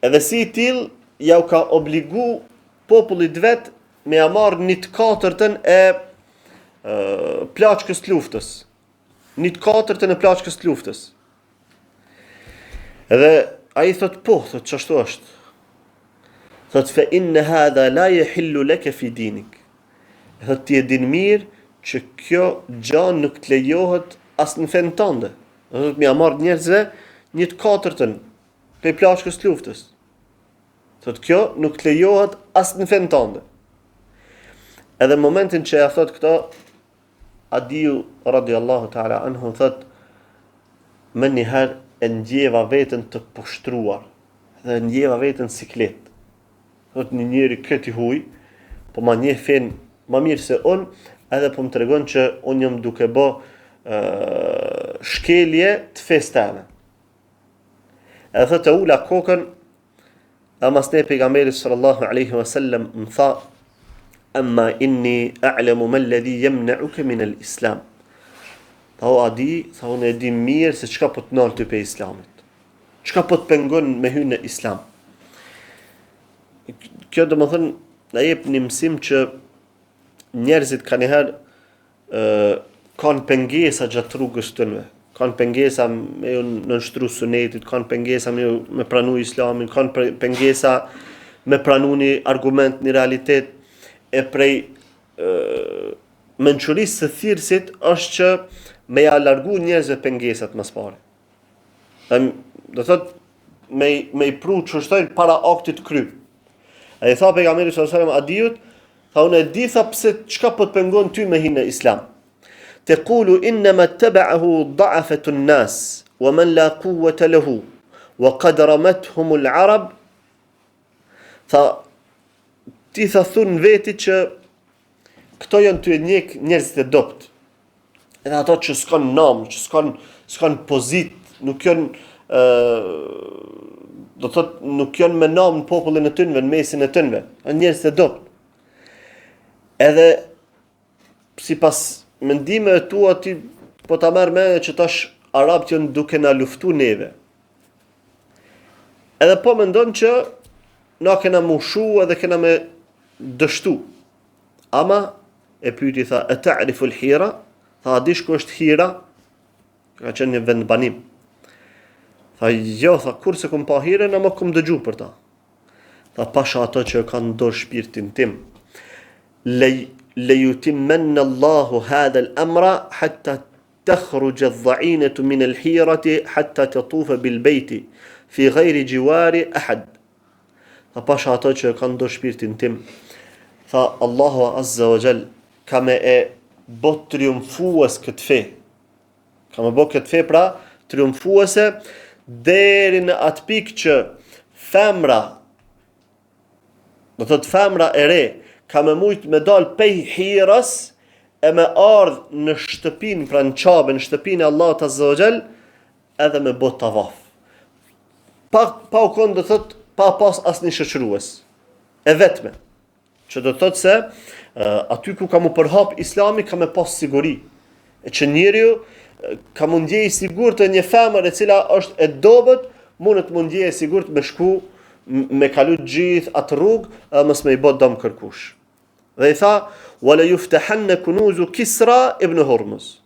Edhe si i till ja u ka obligu popullit vet me ja marr 1/4 e plaçkës të luftës. 1/4 e plaçkës të luftës. Edhe ai thot po, thot çashtu është. Thot fa inna hadha la yahillu laka fi dinik. Thot ti e din mirë që kjo gjë nuk të lejohet as në fen tënde. Thot më marr njerëzve 1/4 pe plaçkës të luftës. Thot kjo nuk të lejohet as në fen tënde. Edhe në momentin që ja thot këto, Adiu radiallahu ta'ala anhu thot më njëherë e ndjeva veten të poshtruar dhe ndjeva veten siklet. Thot një njeri këti huj, po ma një fen ma mirë se unë, edhe po më tregon që unë jam duke bë shkelje të festave. Edhe thot e ula kokën, e mas ne pejgamberi sallallahu alaihi wasallam më tha, amma inni a'lamu ma alladhi yamna'uka min al-islam. Tha o Adi, tha unë e di mirë se çka po të nal ty pe islamit. Çka po të pengon me hyrje në islam. Kjo do të thënë na jep një mësim që njerëzit kanë herë kanë pengesa gjatë rrugës tyre. Kanë pengesa me nënshtru sunetit, kanë pengesa me pranu islamin, kanë pengesa me pranu një argument, një realitet. E prej mençurisë së thirrësit është që me ja largu njerëzve pengesat më pare. Do thot me i pru çështojnë para aktit kry. Ai tha pejgamberi sallallahu alajhi wasallam Adiut, tha unë e di tha pse çka po të pengon ty me hinë në islam. تقول إنما اتبعه ضعفة الناس ومن لا قوة له وقد رمتهم العرب. Ti thun vetit që këto janë ty njek njerëzit e dopt. Edhe ato që s'kan nam, që s'kan pozit, nuk janë do thot nuk janë me nam në popullin e tyre, në mesin e tyre. Janë njerëz të dopt. Edhe sipas mendimeve tua ti po ta merr me që tash arabt janë duke na luftu neve. Edhe po mendon që na kena mushu edhe kena me dështu. Ama e pyeti tha, "E ta'rifu al-hira?" Tha, "A dish ku është Hira?" Ka qenë një vend banim. Tha, "Jo, tha, kur se kum pa Hirën, ama kum dëgju për ta." Tha, "Pasha ato që kanë dorë shpirtin tim. ليتمن الله هذا الأمر حتى تخرج الضعينة من الحيرة حتى تطوف بالبيت في غير جوار أحد." Tha, "Pasha ato që kanë dorë shpirtin tim." Tha, "Allahu Azza wa Jall ka me e bot triumfues këtë fe. Ka me bot këtë fe pra triumfuese deri në atë pikë që femra, do thot femra e re, ka me mujt me dal pej Hirës e me ardh në shtëpin, pra në Qabe, në shtëpin e Allahut Azza wa Jall, edhe me bot tavaf. Pa u kon, do thot, pa pas asnjë shoqërues. E vetme. Që do thot se aty ku ka mu përhap Islami ka me pas siguri. E që njeriu ka mundje i sigurt e një femër e cila është e dobët, mundet mundje e sigurt me shku, me kalu gjithë atë rrugë, edhe mos me i bot dëm kërkush. Dhe i tha, "Wala yuftahanna kunuzu Kisra ibn Hurmuz."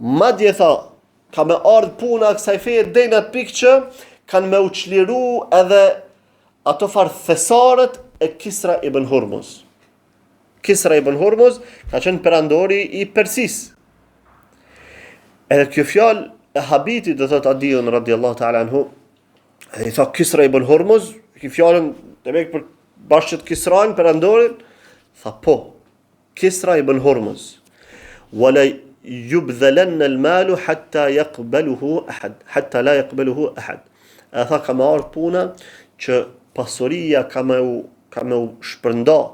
Madje tha, ka me ardh puna kësaj feje deri në atë pikë që kanë me u çliru edhe ato farë thesarët e Kisra ibn Hurmuz. Kisra ibn Hurmuz ka qenë perandori i Persis. Edhe kjo fjalë e Habitit do thot Adiun radiallahu ta'ala anhu, edhe i tha Kisra ibn Hurmuz, kjo fjalën demek për bashkët Kisrajn, perandorin, tha po, Kisra ibn Hurmuz. Wala yubdhalanna al-malu hatta yaqbaluhu ahad, hatta la yaqbaluhu ahad. E tha ka me ardh puna që pasuria ka me u shpërnda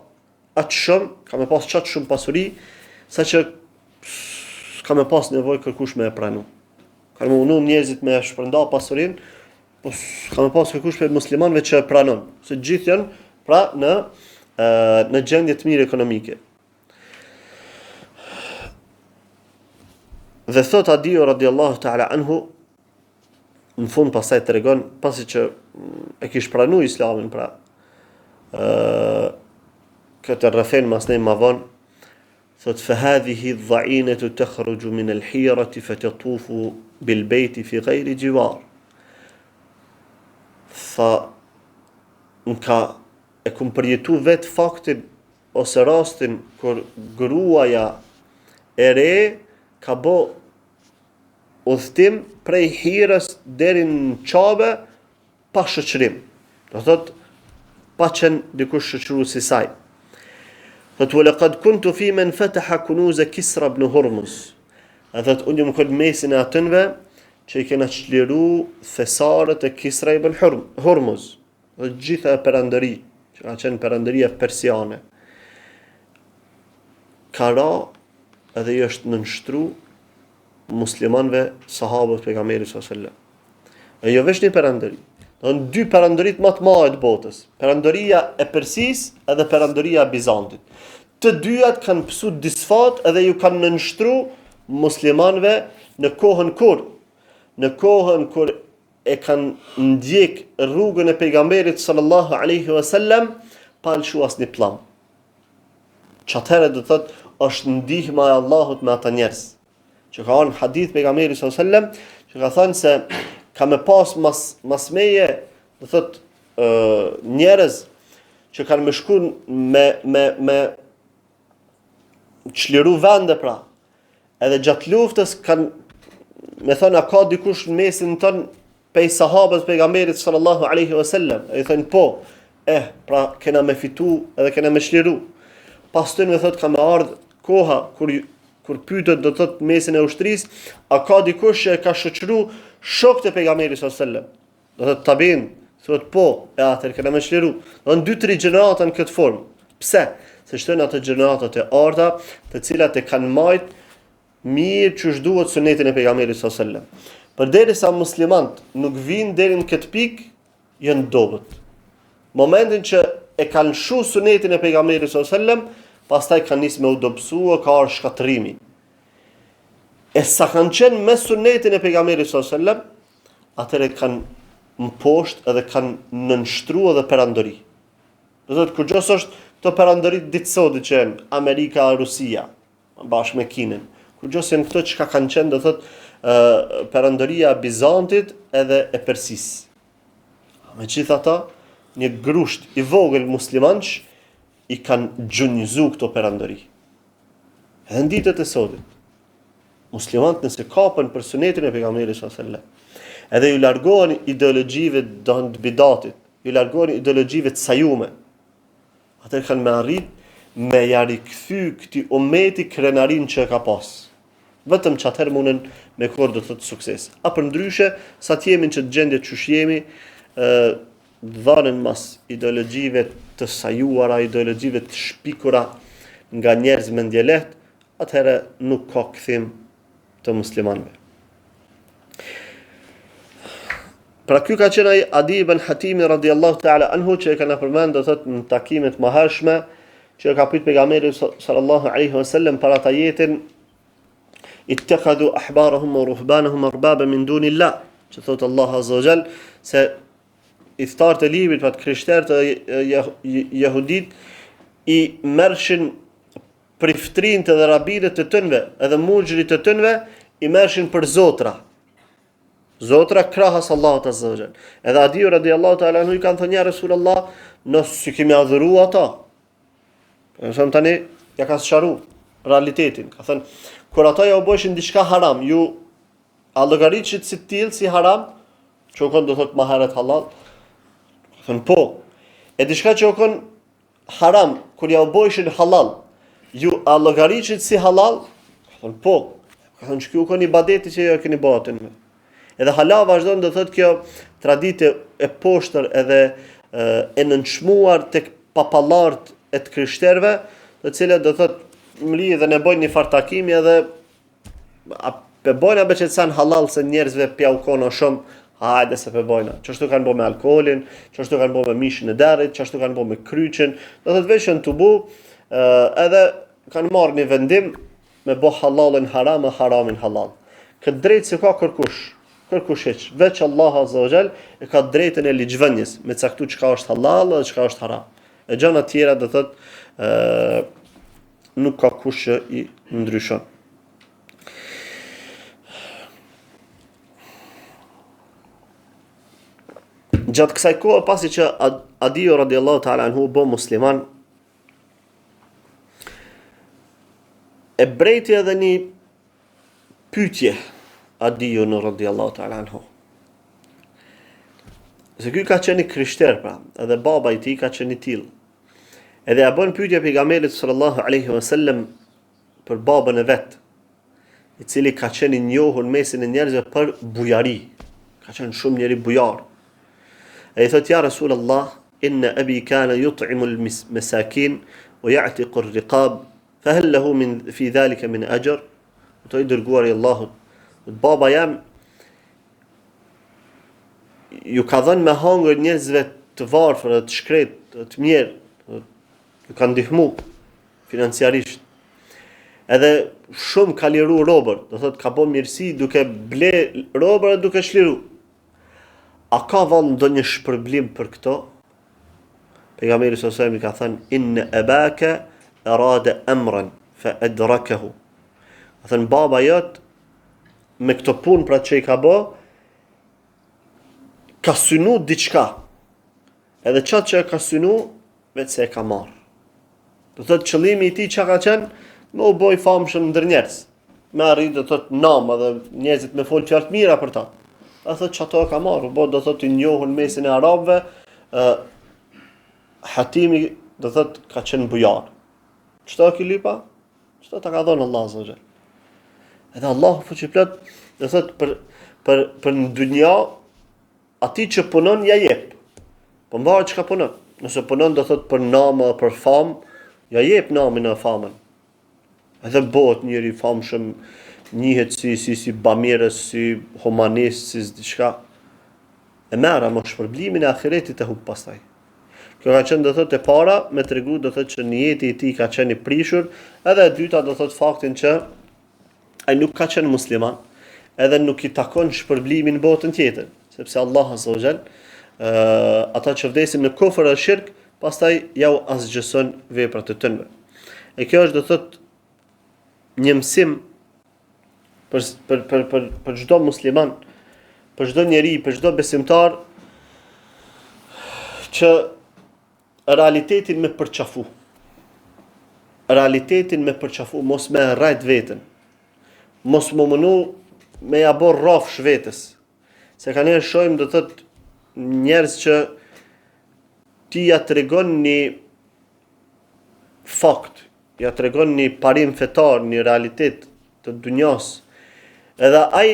atë shumë, ka me pas qatë shumë pasuri, sa që ka me pas nevoj kërkush me e pranu. Ka me unu njerëzit me shpërnda pasurin, po ka me pas kërkush për muslimanve që e pranon. Se gjithë janë pra në gjendje të mirë ekonomike. Dhe thot Adiu radiallahu ta'ala anhu, në fund pasaj të regon, pasi që e kish pranu Islamin, pra këtë rrëfen mas nej ma vonë, thot, "Fahadhihi dha'inatu takhruju min al-hirati fatatufu bil bayti fi ghayri jiwar." Tha, e kum përjetu vetë faktin ose rastin kur gruaja e re ka bo udhtim prej Hirës deri në Qabe pa shoqërim. Do thot, pa qenë dikush shoqërues i saj. Thot, "Walaqad kuntu fi man fataha kunuz Kisra ibn Hurmuz." Thot, unë jam kod mesin e atënve që i kena çliru thesarët e Kisra ibn Hurmuz. Dhe gjitha e perandëri, që ka qenë perandëria persiane. Ka ra edhe i është nënshtru muslimanve, sahabët pejgamberit sallallahu alaihi wasallam. E jo veç një perandëri. Në dy perandërit më të mëdha të botës. Perandëria e Persisë edhe perandëria e Bizantit. Të dyjat kanë pësu disfat edhe ju kanë nënshtru muslimanve në kohën kur e kanë ndjek rrugën e pejgamberit sallallahu alaihi wasallam pa lëshu asnjë pllëm. Çatëherë do thot është ndihma e Allahut me ata njerëz. Që ka në hadith pejgamberi sallallahu alaihi wasallam që ka thënë se ka me pas mas meje, do thot njerëz që kanë me shku me çliru vende pra. Edhe gjatë luftës kanë me thënë a ka dikush në mesin ton pej sahabës pejgamberit sallallahu alaihi wasallam. E thënë po, pra kena me fitu edhe kena me çliru. Pas të me thot ka me ardh koha kur kur pyetët do thot mesin e ushtrisë, a ka dikush që e ka shoqëruar shokët e pejgamberit sallallahu alajhi wasallam? Do thot tabin, thot po, e atëherë kena më shliru. Do në 2-3 gjenerata në këtë formë. Pse? Se shtojnë ato gjeneratat e arta, të cilat e kanë marrë mirë çu duhet sunetin e pejgamberit sallallahu alajhi wasallam. Përderisa muslimanët nuk vinë deri në këtë pikë, janë dobët. Momentin që e kanë shu sunetin e pejgamberit sallallahu alajhi wasallam, pastaj kanë nisë me u dobësua, ka ardhur shkatërimi. E sa kanë qenë me sunetin e pejgamberit sallallahu alajhi wasallam, atëherë kanë më poshtë edhe kanë nënshtruar edhe perandori. Do thotë kur gjos është këto perandori ditësore që janë Amerika, Rusia, bashkë me Kinën. Kur gjos janë këto që kanë qenë, do thotë perandoria e Bizantit edhe e Persisë. Megjithatë, një grusht i vogël muslimanësh i kanë gjunjëzu këto perandori. Edhe në ditët e sotit, muslimanët nëse kapën për sunetin e pejgamberit sallallahu alajhi wasallam, edhe ju largohen ideologjive të bidatit, ju largohen ideologjive të sajume, atëherë kanë me arrit me ja rikthy këtij ummeti krenarin që ka pas. Vetëm që atëherë mundën me korë do të thotë sukses. A për ndryshe, sa t'jemi që të gjendje qysh jemi, dhanën mas ideologjive të sajuara, ideologjive të shpikura nga njerëz me ndjelehtë, atëherë nuk ka kthim të muslimanëve. Pra ky ka qenë ai Adi ibn Hatimi radhiyallahu ta'ala anhu që e kanë përmend do thotë në takimet më hershme që ka pyet pejgamberi sallallahu alaihi wasallam para ta jetën ittakhadhu ahbarahum wa ruhbanahum arbaba min dunillah, që thot Allah azza wa jall se i thtarët e librit, pra të krishterët e jehudit i merrshin priftrinët dhe rabinët të tënve, edhe muxhrit të tënve i merrshin për zotra. Zotra krahas Allahut azza wa jall. Edhe Adi radiallahu ta'ala anhu i kanë thënë ja Rasulullah, nëse si kemi adhuru ata. Nëse tani ja ka sqaruar realitetin. Ka thënë kur ata ja u bëshin diçka haram, ju a llogaritshit si tillë si haram, që u kon do thot maharet halal. Ka thënë po. E diçka që u kon haram, kur ja u bëshin halal, ju a llogaritshit si halal? Ka thënë po. Ka thënë që u kon ibadeti që ju keni bërë. Edhe hala vazhdon do thot kjo traditë e poshtër edhe e nënçmuar tek papallart e të krishterëve, të cilët do thot mli dhe ne bojnë një fartakimi edhe pe bojna beqetësan halal se njerëzve pja u kono shumë, hajde se pe bojna. Qështu kanë bo me alkoholin, qështu kanë bo me mishin e derit, qështu kanë bo me kryqin, do të veshën të bu, edhe kanë marrë një vendim me bo halalin haram e haramin halal. Këtë drejtë se ka kërkush heq, veç Allah azza wa jall e ka drejtën e ligjvënies me caktu çka është halal dhe çka është haram. E gjëna tjera do thot nuk ka kush që i ndryshon. Gjatë kësaj kohë, pasi që Adiu radiallahu ta'ala anhu bo musliman, e brejti edhe një pyetje Adiu radiallahu ta'ala anhu. Se ky ka qenë krishter, pra, edhe baba i tij ka qenë i tillë. Edhe ja bën pyetje pejgamberit sallallahu alaihi wasallam për babën e vet, i cili ka qenë i njohur mesin e njerëzve për bujari. Ka qenë shumë njeri bujar. E i thot ja Rasulullah, inna abi kana yut'imu al-masakin wa ya'tiqu ar-riqab, fa hal lahu min fi dhalika min ajr? To i dërguari i Allahut, baba jam ju ka dhënë me hangër njerëzve të varfër, të shkret, të mirë, ju ka ndihmu financiarisht. Edhe shumë ka liru robër, do thot ka bo mirësi duke ble robër e duke shliru. A ka vënë ndonjë shpërblim për këto? Pejgamberi sallallahu alajhi wasallam ka thënë inna abaka arada amran fa adrakahu. Ka thënë baba jot me këto punë pra që i ka bë, ka synu diçka. Edhe qatë që e ka synu, vetë se e ka marrë. Do thot qëllimi i tij çka ka qenë, me u boj famshëm ndër njerëz. Me arrit do thot nama dhe njerëzit me fol fjalë të mira për ta. A thot çato e ka marrë, po do thot i njohur mesin e arabëve, Hatimi do thot ka qenë bujar. Çto ki lypa? Çto ta ka dhënë Allah azza wa jall. Edhe Allahu fuqiplot do thot për në dynja ati që punon ja jep. Po mbarë çka punon. Nëse punon do thot për nama, për famë, ja jep namin e famën. Edhe bëhet njëri famshëm, njihet si bamirës, si humanist, si diçka. E merra më shpërblimin e ahiretit e hub pastaj. Kjo ka qenë do thot e para me tregu do thot që njeti i tij ka qenë i prishur, edhe e dyta do thot faktin që ai nuk ka qenë musliman, edhe nuk i takon shpërblimin në botën tjetër, sepse Allah azza wa jall ata që vdesin në kufër e shirk, pastaj ja u asgjëson veprat e tyre. E kjo është do thot një mësim për çdo musliman, për çdo njeri, për çdo besimtar që realitetin me përqafu. Realitetin me përqafu, mos me rrajt veten. Mos më mënu me ja bë rrafsh vetes. Se ka njerë shojmë do thot njerëz që ti ja tregon një fakt, ja tregon një parim fetar, një realitet të dunjas. Edhe ai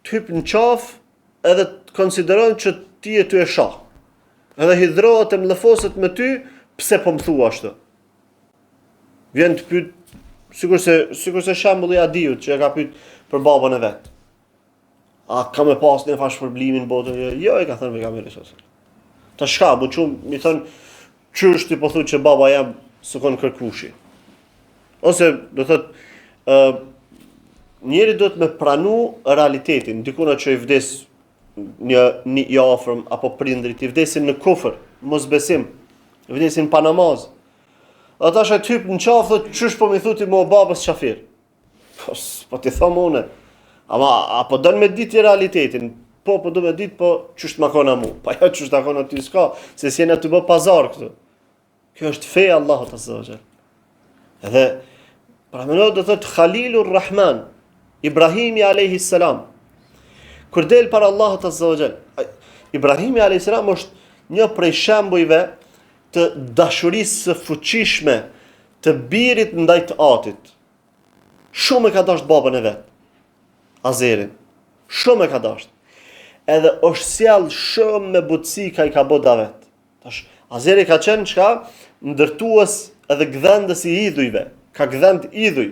të hyp në qafë edhe të konsideron që ti e ty e shah. Edhe hidhrohet e mllëfoset me ty, pse po më thua ashtu. Vjen të pyet, sikur se shembulli i Adiut që e ka pyet për babën e vet. A ka me pas një fash shpërblimin në botën? Jo, e ka thënë pejgamberi sallallahu alajhi wasallam. Ta shka, mi thon, çysh ti po thu që baba jam s'kon kërkushi. Ose do thot njeri do të me pranu realitetin, dikuna që i vdes një i afërm apo prindrit, i vdesin në kufër, mos besim, i vdesin pa namaz. Ata shaj typ në qafë, thot, çysh po mi thuti mo babës qafir? Po ti thom une. Ama apo don me ditë realitetin, po do me ditë, po çysh të makona mu, pa jo çysh të makona ty s'ka, se si jena të bë pazar këtu. Kjo është feja Allahut azza wa jall. Edhe pra mëno do thot Khalilur Rahman, Ibrahimi alayhi salam. Kur del para Allahut azza wa jall, Ibrahimi alayhi salam është një prej shembujve të dashurisë së fuqishme të birit ndaj të atit. Shumë e ka dashur babën e vet, Azerin. Shumë e ka dashur. Edhe është sjell shumë me butësi ka i ka bë davet. Tash Azeri ka qenë çka? Ndërtues edhe gdhendës i idhujve. Ka gdhend idhuj.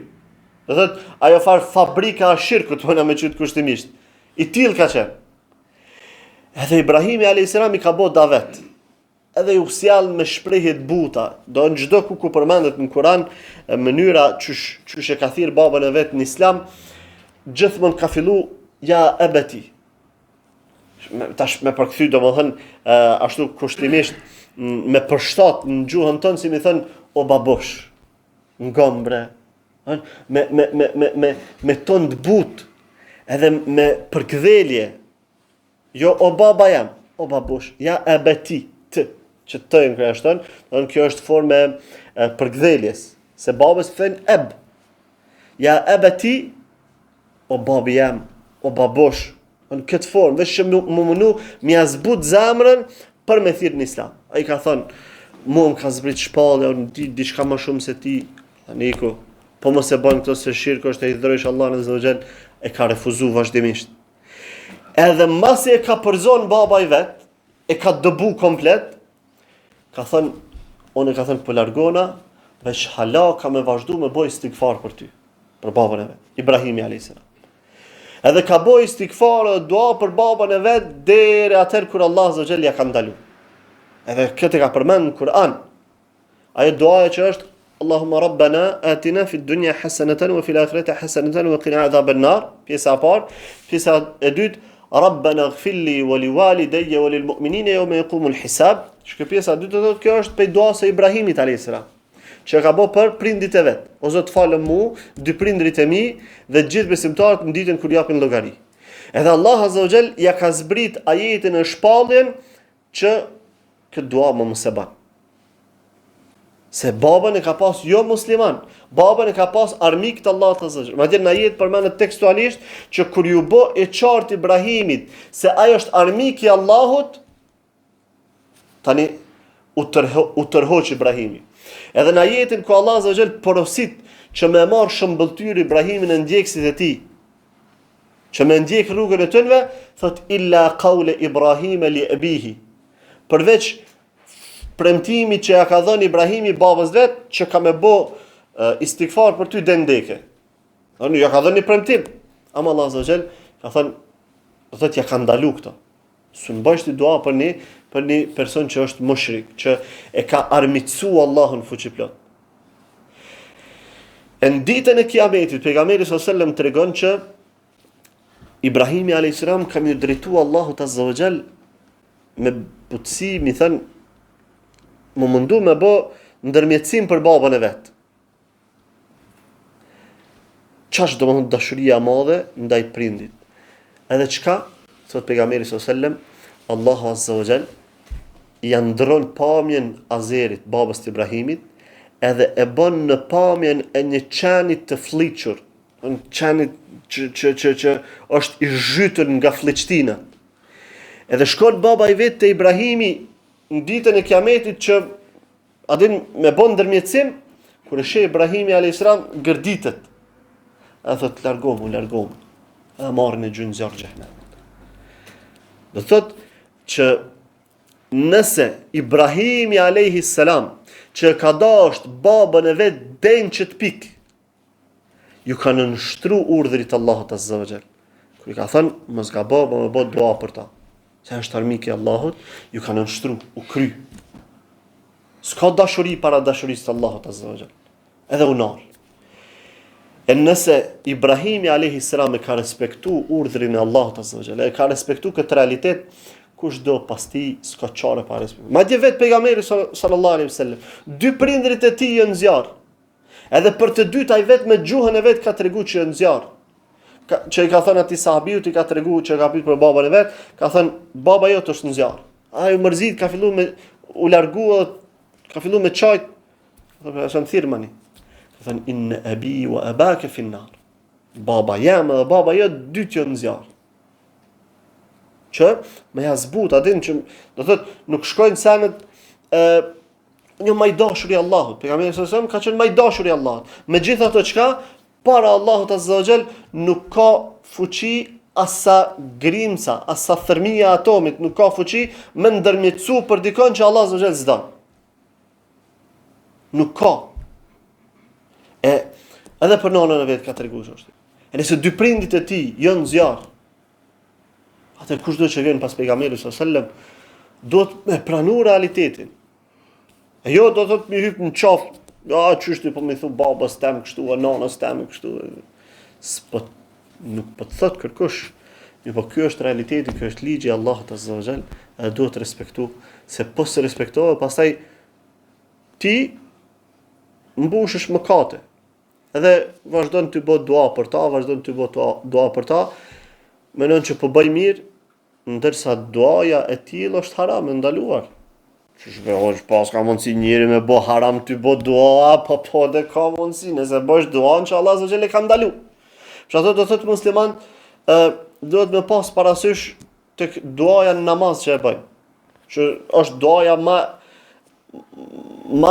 Do thot ajo fabrika e shirkut, ona me qyt kushtimisht. I till ka qenë. Edhe Ibrahimi alayhis salam i ka bë davet. Edhe ju sjell me shprehje të buta. Do në çdo ku përmendet në Kur'an mënyra çysh e ka thirr babën e vet në Islam, gjithmonë ka fillu ja ebeti. Tash me përkthy domethënë ashtu kushtimisht me përshtat në gjuhën tonë si mi thën o babosh, ngombre, me ton të butë, edhe me përkdhelje. Jo o baba jam, o babosh, ja ebeti, që të në kërështon, kjo është forme përkdheljes, se babës thën eb. Ja ebeti, o babi jam, o babosh, në këtë formë, veç që më mënu mi azbut zemrën për me thirë në Islam. A i ka thonë, mu më ka zbrit shpallë, unë di diçka më shumë se ti, Niku, po mos e bën këto se shirkë është e hidhrojsh Allah në zëgjel, e ka refuzu vazhdimisht. Edhe masi e ka përzon baba i vet, e ka dëbu komplet, ka thonë, unë e ka thonë për largona, veç hala ka me vazhdu me boj stigfar për ty, për babën e vet, Ibrahimi a.s. Edhe ka boj stigfar dhe dua për babën e vet, deri atër kur Allah zëgjel ja ka ndalu. Edhe këtë ka përmend në Kur'an. Ajo duaja që është Allahumma rabbana atina fid dunya hasanatan wa fil akhirati hasanatan wa qina adhaban nar. Pjesa e parë, pjesa e dytë, rabbana ighfir li wa liwalidayya wa lilmu'minina yawma yaqumul hisab. Kjo pjesa e dytë thotë kjo është pe duas së Ibrahimit alayhis salam, që ka bë për prindit e vet. O Zot falë mu, dy prindrit e mi dhe gjithë besimtarët në ditën kur japin llogari. Edhe Allah azza wa jall ja ka zbrit ajetin e shpalljen që këtë dua më mos e ban. Se babën e ka pas jo musliman, babën e ka pas armik të Allahut azza wa jall. Madje në ajet përmendet tekstualisht që kur ju bë e qartë Ibrahimit se ai është armik i Allahut, tani u tërhoq Ibrahimi. Edhe në ajetin ku Allah azza wa jall porosit që me marr shëmbëltyr Ibrahimin e ndjekësit e tij, që me ndjek rrugën e tyre, thot illa qaule Ibrahim li abihi. Përveç premtimi që ja ka dhënë Ibrahimi babës vet, që ka më bë istighfar për ty dendeke. Unë ja ka dhënë premtim, ama Allah azza wa jall ka thënë, do thotë ja ka ndalu këto. S'u bësh ti dua për një person që është mushrik, që e ka armiqsu Allahun fuqiplot. Në ditën e Kiametit, pejgamberi sallallahu alajhi wasallam tregon që Ibrahimi alayhis salam ka më drejtu Allahut azza wa jall me butësi, mi thënë, më mundu me bë ndërmjetësim për babën e vet. Ç'është domethënë dashuria e madhe ndaj prindit. Edhe çka, thot pejgamberi sallallahu alajhi wasallam, Allahu azza wa jall ja ndron pamjen Azerit, babës të Ibrahimit, edhe e bën në pamjen e një qenit të fliqur, në qenit që është i zhytur nga fliqtina. Edhe shkon baba i vet te Ibrahimi në ditën e Kiametit që adin me bën ndërmjetësim, kur e sheh Ibrahimi alayhis salam gërditet. A thot largohu. A marrin e gjyn zjarr xhenem. Do thot që nëse Ibrahimi alayhis salam që ka dashur babën e vet den që të pik, ju kanë nështru urdhrit Allahut azza wa jall. Kur i ka thënë mos gabo, më bë dua për ta. Se është armik i Allahut, ju kanë nështru, u kry. S'ka dashuri para dashurisë të Allahut azza wa jall. Edhe unar. E nëse Ibrahimi alayhis salam e ka respektu urdhrin e Allahut azza wa jall, e ka respektu këtë realitet, kush do pas ti s'ka çare pa respektu. Madje vet pejgamberi sallallahu alaihi wasallam, dy prindrit e tij janë zjarr. Edhe për të dytë ai vet me gjuhën e vet ka treguar që janë zjarr. Që i ka thënë atij sahabiut, i ka treguar që ka pyet për babën e vet, ka thënë baba jot është në zjarr. Ai u mërzit, ka filluar me u largua, ka filluar me çajt. Është në thirrmani. Ka thënë inna abi wa abaka fi an-nar. Baba jam dhe baba jot dytë janë në zjarr. Që me ja zbut atin që do thotë nuk shkojnë senet një majdashur i Allahut. Pejgamberi sallallahu alajhi wasallam ka qenë majdashur i Allahut. Megjithatë çka para Allahut azza wa jall nuk ka fuqi asa grimca, asa thërmia e atomit, nuk ka fuqi me ndërmjetësu për dikon që Allah azza wa jall s'don. Nuk ka. Edhe për nonën e vet ka treguar është. E nëse dy prindit e tij janë zjarr, atë kush do të vjen pas pejgamberit sallallahu alajhi wasallam, duhet me pranu realitetin. E jo do të më hyp në qafë, çështje po më thu babas tem kështu, nanës tem kështu. Nuk po të thot kërkush. Po ky është realiteti, ky është ligji i Allahut azza wa jall, e duhet të respektu, se po se respektohet, pastaj ti mbushesh mëkate. Edhe vazhdon të bëj dua për ta, mendon që po bëj mirë, ndërsa duaja e tillë është haram, e ndaluar. Që shpehosh pas ka mundësi njëri me bo haram ty bo dua, po dhe ka mundësi, nëse bësh dua që Allah azza wa jall e ka ndalu. Për ato do thotë musliman, duhet me pas parasysh tek duaja në namaz që e bëjmë. Që është duaja ma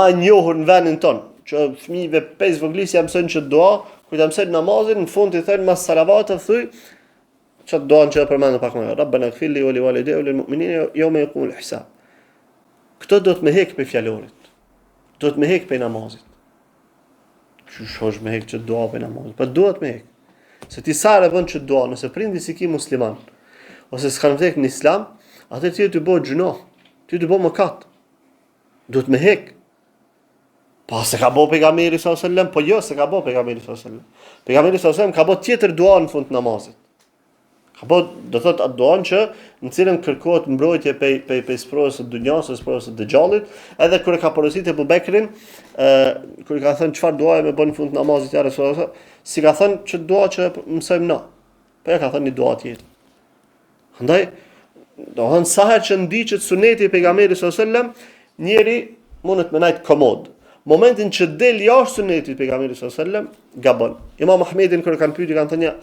e njohur në vendin tonë, që fëmijëve 5 voglis ja mësojnë që dua, kur ta mësojnë namazin, në fund i thënë mas salavatë thuj, çat duan që e përmendën pak më. Rabbana ighfir li wa li walidayya wa lil mu'minina yawma yaqumul hisab. Këto do të me hek për fjalorit. Do të me hek për namazit. Që shosh me hek që dua për namazit. Për duhet me hek. Se ti sare bën që dua, nëse prindi si ki musliman, ose s'kan vdek në islam, atë ti të bëjë gjuna. Ti të bëjë mëkat. Do të me hek. Pa se ka bëjë pejgamberi sallallahu alajhi wasallam, po jo se ka bëjë pejgamberi sallallahu alajhi wasallam. Pejgamberi sallallahu alajhi wasallam ka bëjë tjetër dua në fund të namazit. Ka bëjë, do thotë atë duan që në cilën kërkohet mbrojtje pe sprovës së dunjas, sprovës së dëxhallit, edhe kur e ka porositë Abu Bekrin, kur i ka thënë çfarë duaje me bën në fund të namazit ja Resulullah, si ka thënë që dua që mësojmë na. Po ja ka thënë një dua tjetër. Prandaj, do të thonë sa herë që ndiqet suneti i pejgamberit sallallahu alajhi wasallam, njeri mund të menajt komod. Momentin që del jashtë sunetit i pejgamberit sallallahu alajhi wasallam, gabon. Imam Ahmedin kur kanë pyetur kanë thënë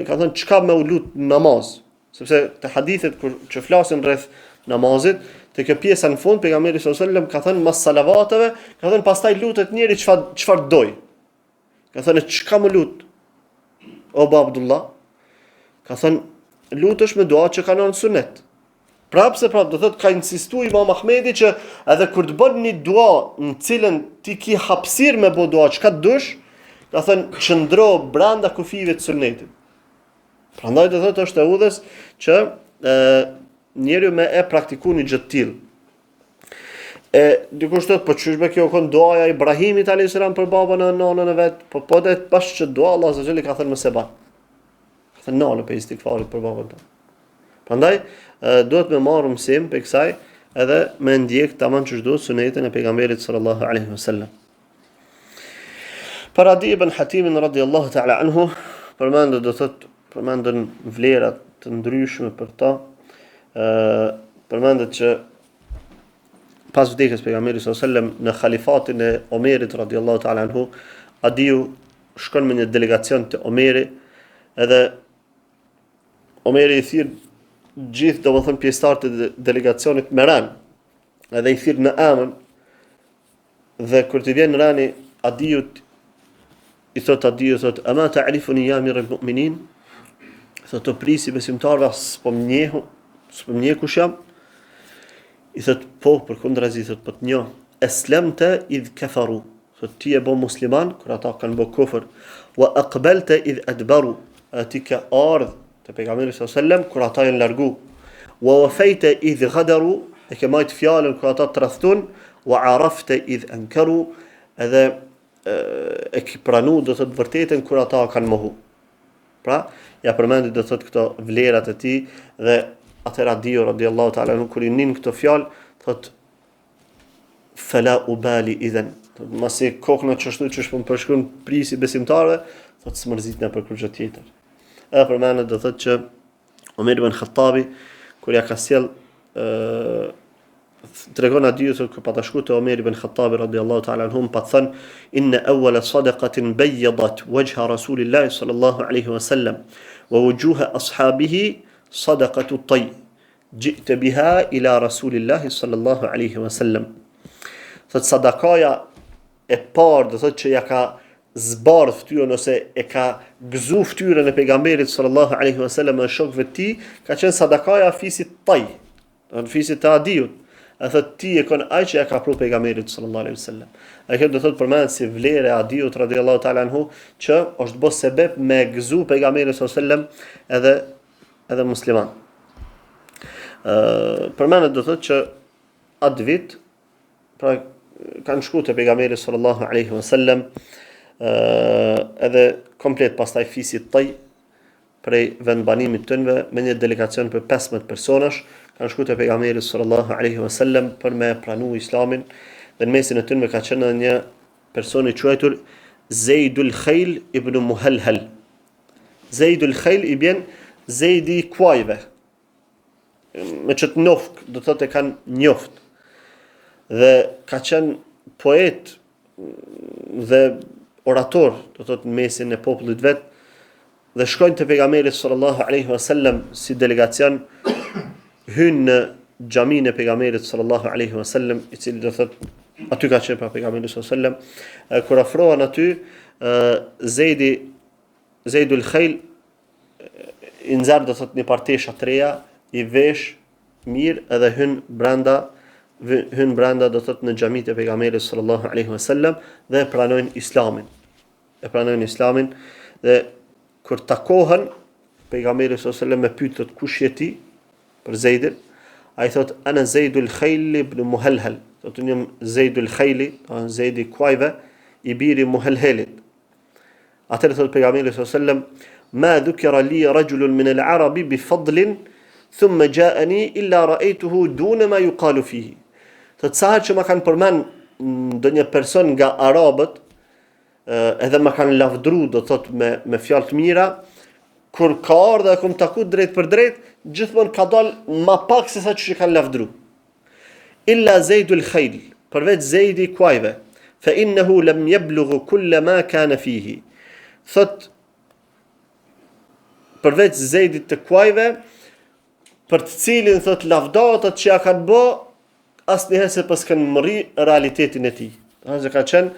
ka thënë çka me u lut namaz, sepse te hadithet kur që flasin rreth namazit, te kjo pjesa në fund pejgamberi sallallahu alajhi wasallam ka thënë mas salavateve, ka thënë pastaj lutet njëri çfarë doj. Ka thënë çka më lut? O ba Abdullah, Ka thënë lutesh me dua që kanë në sunet. Prapse do thotë ka insistuar Imam Ahmedi që edhe kur të bën një dua në cilën ti ke hapësirë me bë dua çka dush, ka thënë qëndro brenda kufive të sunetit. Prandaj do thotë është e udhës që njeriu me e praktikon një gjë të tillë. E dikush thotë po çysh me kjo kon duaja e Ibrahimit alayhis salam për babën e nënën e vet, po det bash që dua Allah azza xheli ka thënë mos e bën. Ka thënë nënë për istikfarit për babën tonë. Prandaj duhet me marrë mësim për kësaj edhe me ndjek tamam çu çdo sunetin e pejgamberit sallallahu alaihi wasallam. Para Adi ibn Hatim radhiyallahu ta'ala anhu përmendën vlerat të ndryshme për ta. Përmendet që pas vdekjes pejgamberit sallallahu alaihi wasallam në khalifatin e Omerit radhiyallahu ta'ala anhu, Adiu shkon me një delegacion te Omeri, edhe Omeri i thirr gjithë domethënë pjesëtarët e delegacionit me ran, edhe i thirr në emër, dhe kur të vjen rani Adiut i thot ama ta'rifuni ya amir al-mu'minin, thot o prisi besimtarve, s'po më njeh kush jam. I thot po, përkundrazi, thot po të njoh. Aslamta idh kafaru, thot ti e bo musliman kur ata kanë bë kufër, wa aqbalta idh adbaru, ti ka ardh te pejgamberi sallallahu alaihi wasallam kur ata janë largu, wa wafayta idh ghadaru, e ke majt fjalën kur ata tradhtun, wa arafta idh ankaru, edhe e ke pranu do thot vërtetën kur ata kanë mohu. Pra, ja përmendit do thot këto vlerat e tij, dhe atëra Adiu radhiyallahu ta'ala anhu kur i nin këto fjalë, thot fala ubali idhan, masi kokën çështu që shpon përshkruan prisi besimtarëve, thot smërzitna për kurrë tjetër. Edhe përmendet do thot që Omer ibn Khattabi kur ja ka sjell tregon Adiu se kur pa ta shkuar te Omer ibn Khattabi radhiyallahu ta'ala anhum, pa thënë inna awwala sadaqatin bayyadat wajha rasulillahi sallallahu alaihi wasallam wa wujuha ashabihi sadaqatu at-tay, ji'ta biha ila rasulillahi sallallahu alaihi wasallam. Thot sadakaja e parë do thot që ja ka zbardh fytyrën ose e ka gëzu fytyrën e pejgamberit sallallahu alaihi wasallam me shokëve të tij, ka qenë sadakaja fisit Tay, do fisit të Adiut. E thot ti e kon ai që ja ka pru pejgamberit sallallahu alaihi wasallam. Ai kjo do thot përmendet si vlerë e Adiut radhiyallahu ta'ala anhu, që është bë sebeb me gëzu pejgamberit sallallahu alaihi wasallam edhe musliman. Përmendet do thot që atë vit pra kanë shkuar te pejgamberi sallallahu alaihi wasallam, edhe komplet pastaj fisit Tay prej vendbanimit tënve me një delegacion për 15 personash kanë shkuar te pejgamberi sallallahu alaihi wasallam për me pranu islamin, dhe në mesin e tyre ka qenë një person i quajtur Zeidul Khayl ibn Muhalhal. Zeidul Khayl i bjen Zeidi i kuajve, me që të nofk, do thotë e kanë njoft, dhe ka qenë poet dhe orator, do thotë në mesin e popullit vet, dhe shkojnë te pejgamberi sallallahu alaihi wasallam si delegacion, hynë në xhamin e pejgamberit sallallahu alaihi wasallam, i cili do thotë aty ka qenë pra pejgamberi sallallahu alaihi wasallam. Kur afrohen aty, Zeidul Khayl i nxarr do thotë një partesha të reja, i vesh mirë edhe hyn brenda do thotë në xhamit e pejgamberit sallallahu alaihi wasallam dhe pranojnë islamin. Dhe kur takohen pejgamberi sallallahu alaihi wasallam e pyet kush je ti për Zeidin, ai thot ana Zeidul Khayl ibn Muhalhal, thot unë jam Zeidul Khayli, Zeidi kuajve, i biri Muhalhalit. Atëherë thot pejgamberi sallallahu alaihi wasallam ma dhukira li rajulun min al-arab bi fadlin thumma ja'ani illa ra'aytuhu duna ma yuqalu fihi. Thot sa që ma kanë përmend ndonjë person nga arabët, edhe ma kanë lavdru do thot me fjalë të mira, kur ka ardha e kom taku drejt për drejt, gjithmonë ka dal ma pak se sa që kanë lavdru. Illa Zeidul Khayl, përveç Zeidi kuajve, fa innahu lam yablughu kulla ma kana fihi. Thot përveç Zeidit të kuajve, për të cilin thot lavdatat që ja kanë bë, asnjëherë se pas kanë mërri realitetin e tij. Që ka qenë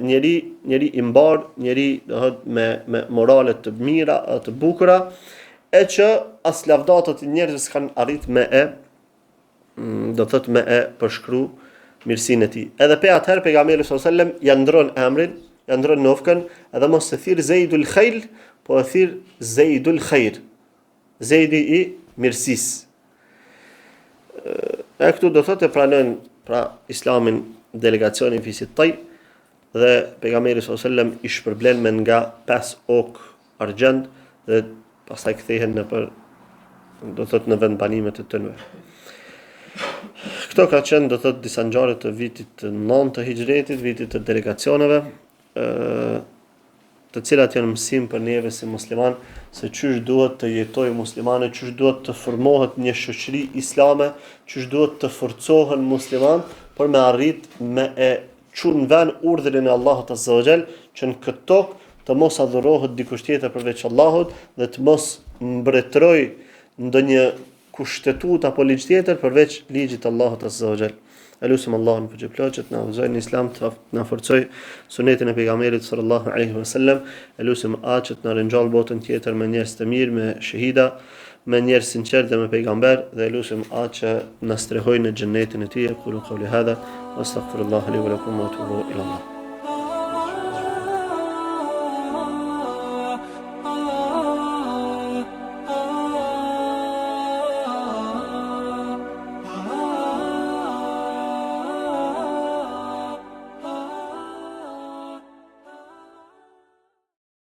njeri i mbar, njeri me morale të mira, të bukura, e që as lavdatët e njerëzve s'kan arrit me e përshkru mirësinë e tij. Edhe pe atëherë pejgamberi sallallahu alajhi wasallam ja ndron emrin, ja ndron nofkën, edhe mos e thirr Zeidul Khayl, po e thirr Zeidul Khair. Zeidi i mirësisë. E këtu do thotë pranojnë pra Islamin delegacionin fisit taj, dhe pejgamberi sallallahu alajhi wasallam i shpërblen me nga 5 ok argjend dhe pastaj kthehen do thotë në vend banimet e tyre. Këto ka qenë do thotë disa ngjarje të vitit 9 të hijretit, vitit të delegacioneve, të cilat janë mësim për neve si musliman, se çysh duhet të jetojë muslimani, çysh duhet të formohet një shoqëri islame, çysh duhet të forcohen musliman për me arrit me e çun vën urdhrin e Allahut azza wa jall, që në këtë tokë të mos adhurohet dikush tjetër përveç Allahut dhe të mos mbretëroj ndonjë kushtetut apo ligj tjetër përveç ligjit të Allahut azza wa jall. Elusim Allahun për gjeploqet, na udhëzoj në Islam, të na forcoj sunetin e pejgamberit sallallahu alaihi wasallam. Elusim aqet na ringjall botën tjetër me njerëz të mirë, me shahida, me njerëz sinqert dhe me pejgamber, dhe elusim aqe na strehoj në xhennetin e tij. Qulu qawli hadha wastaghfirullaha li wa lakum wa atubu ila Allah.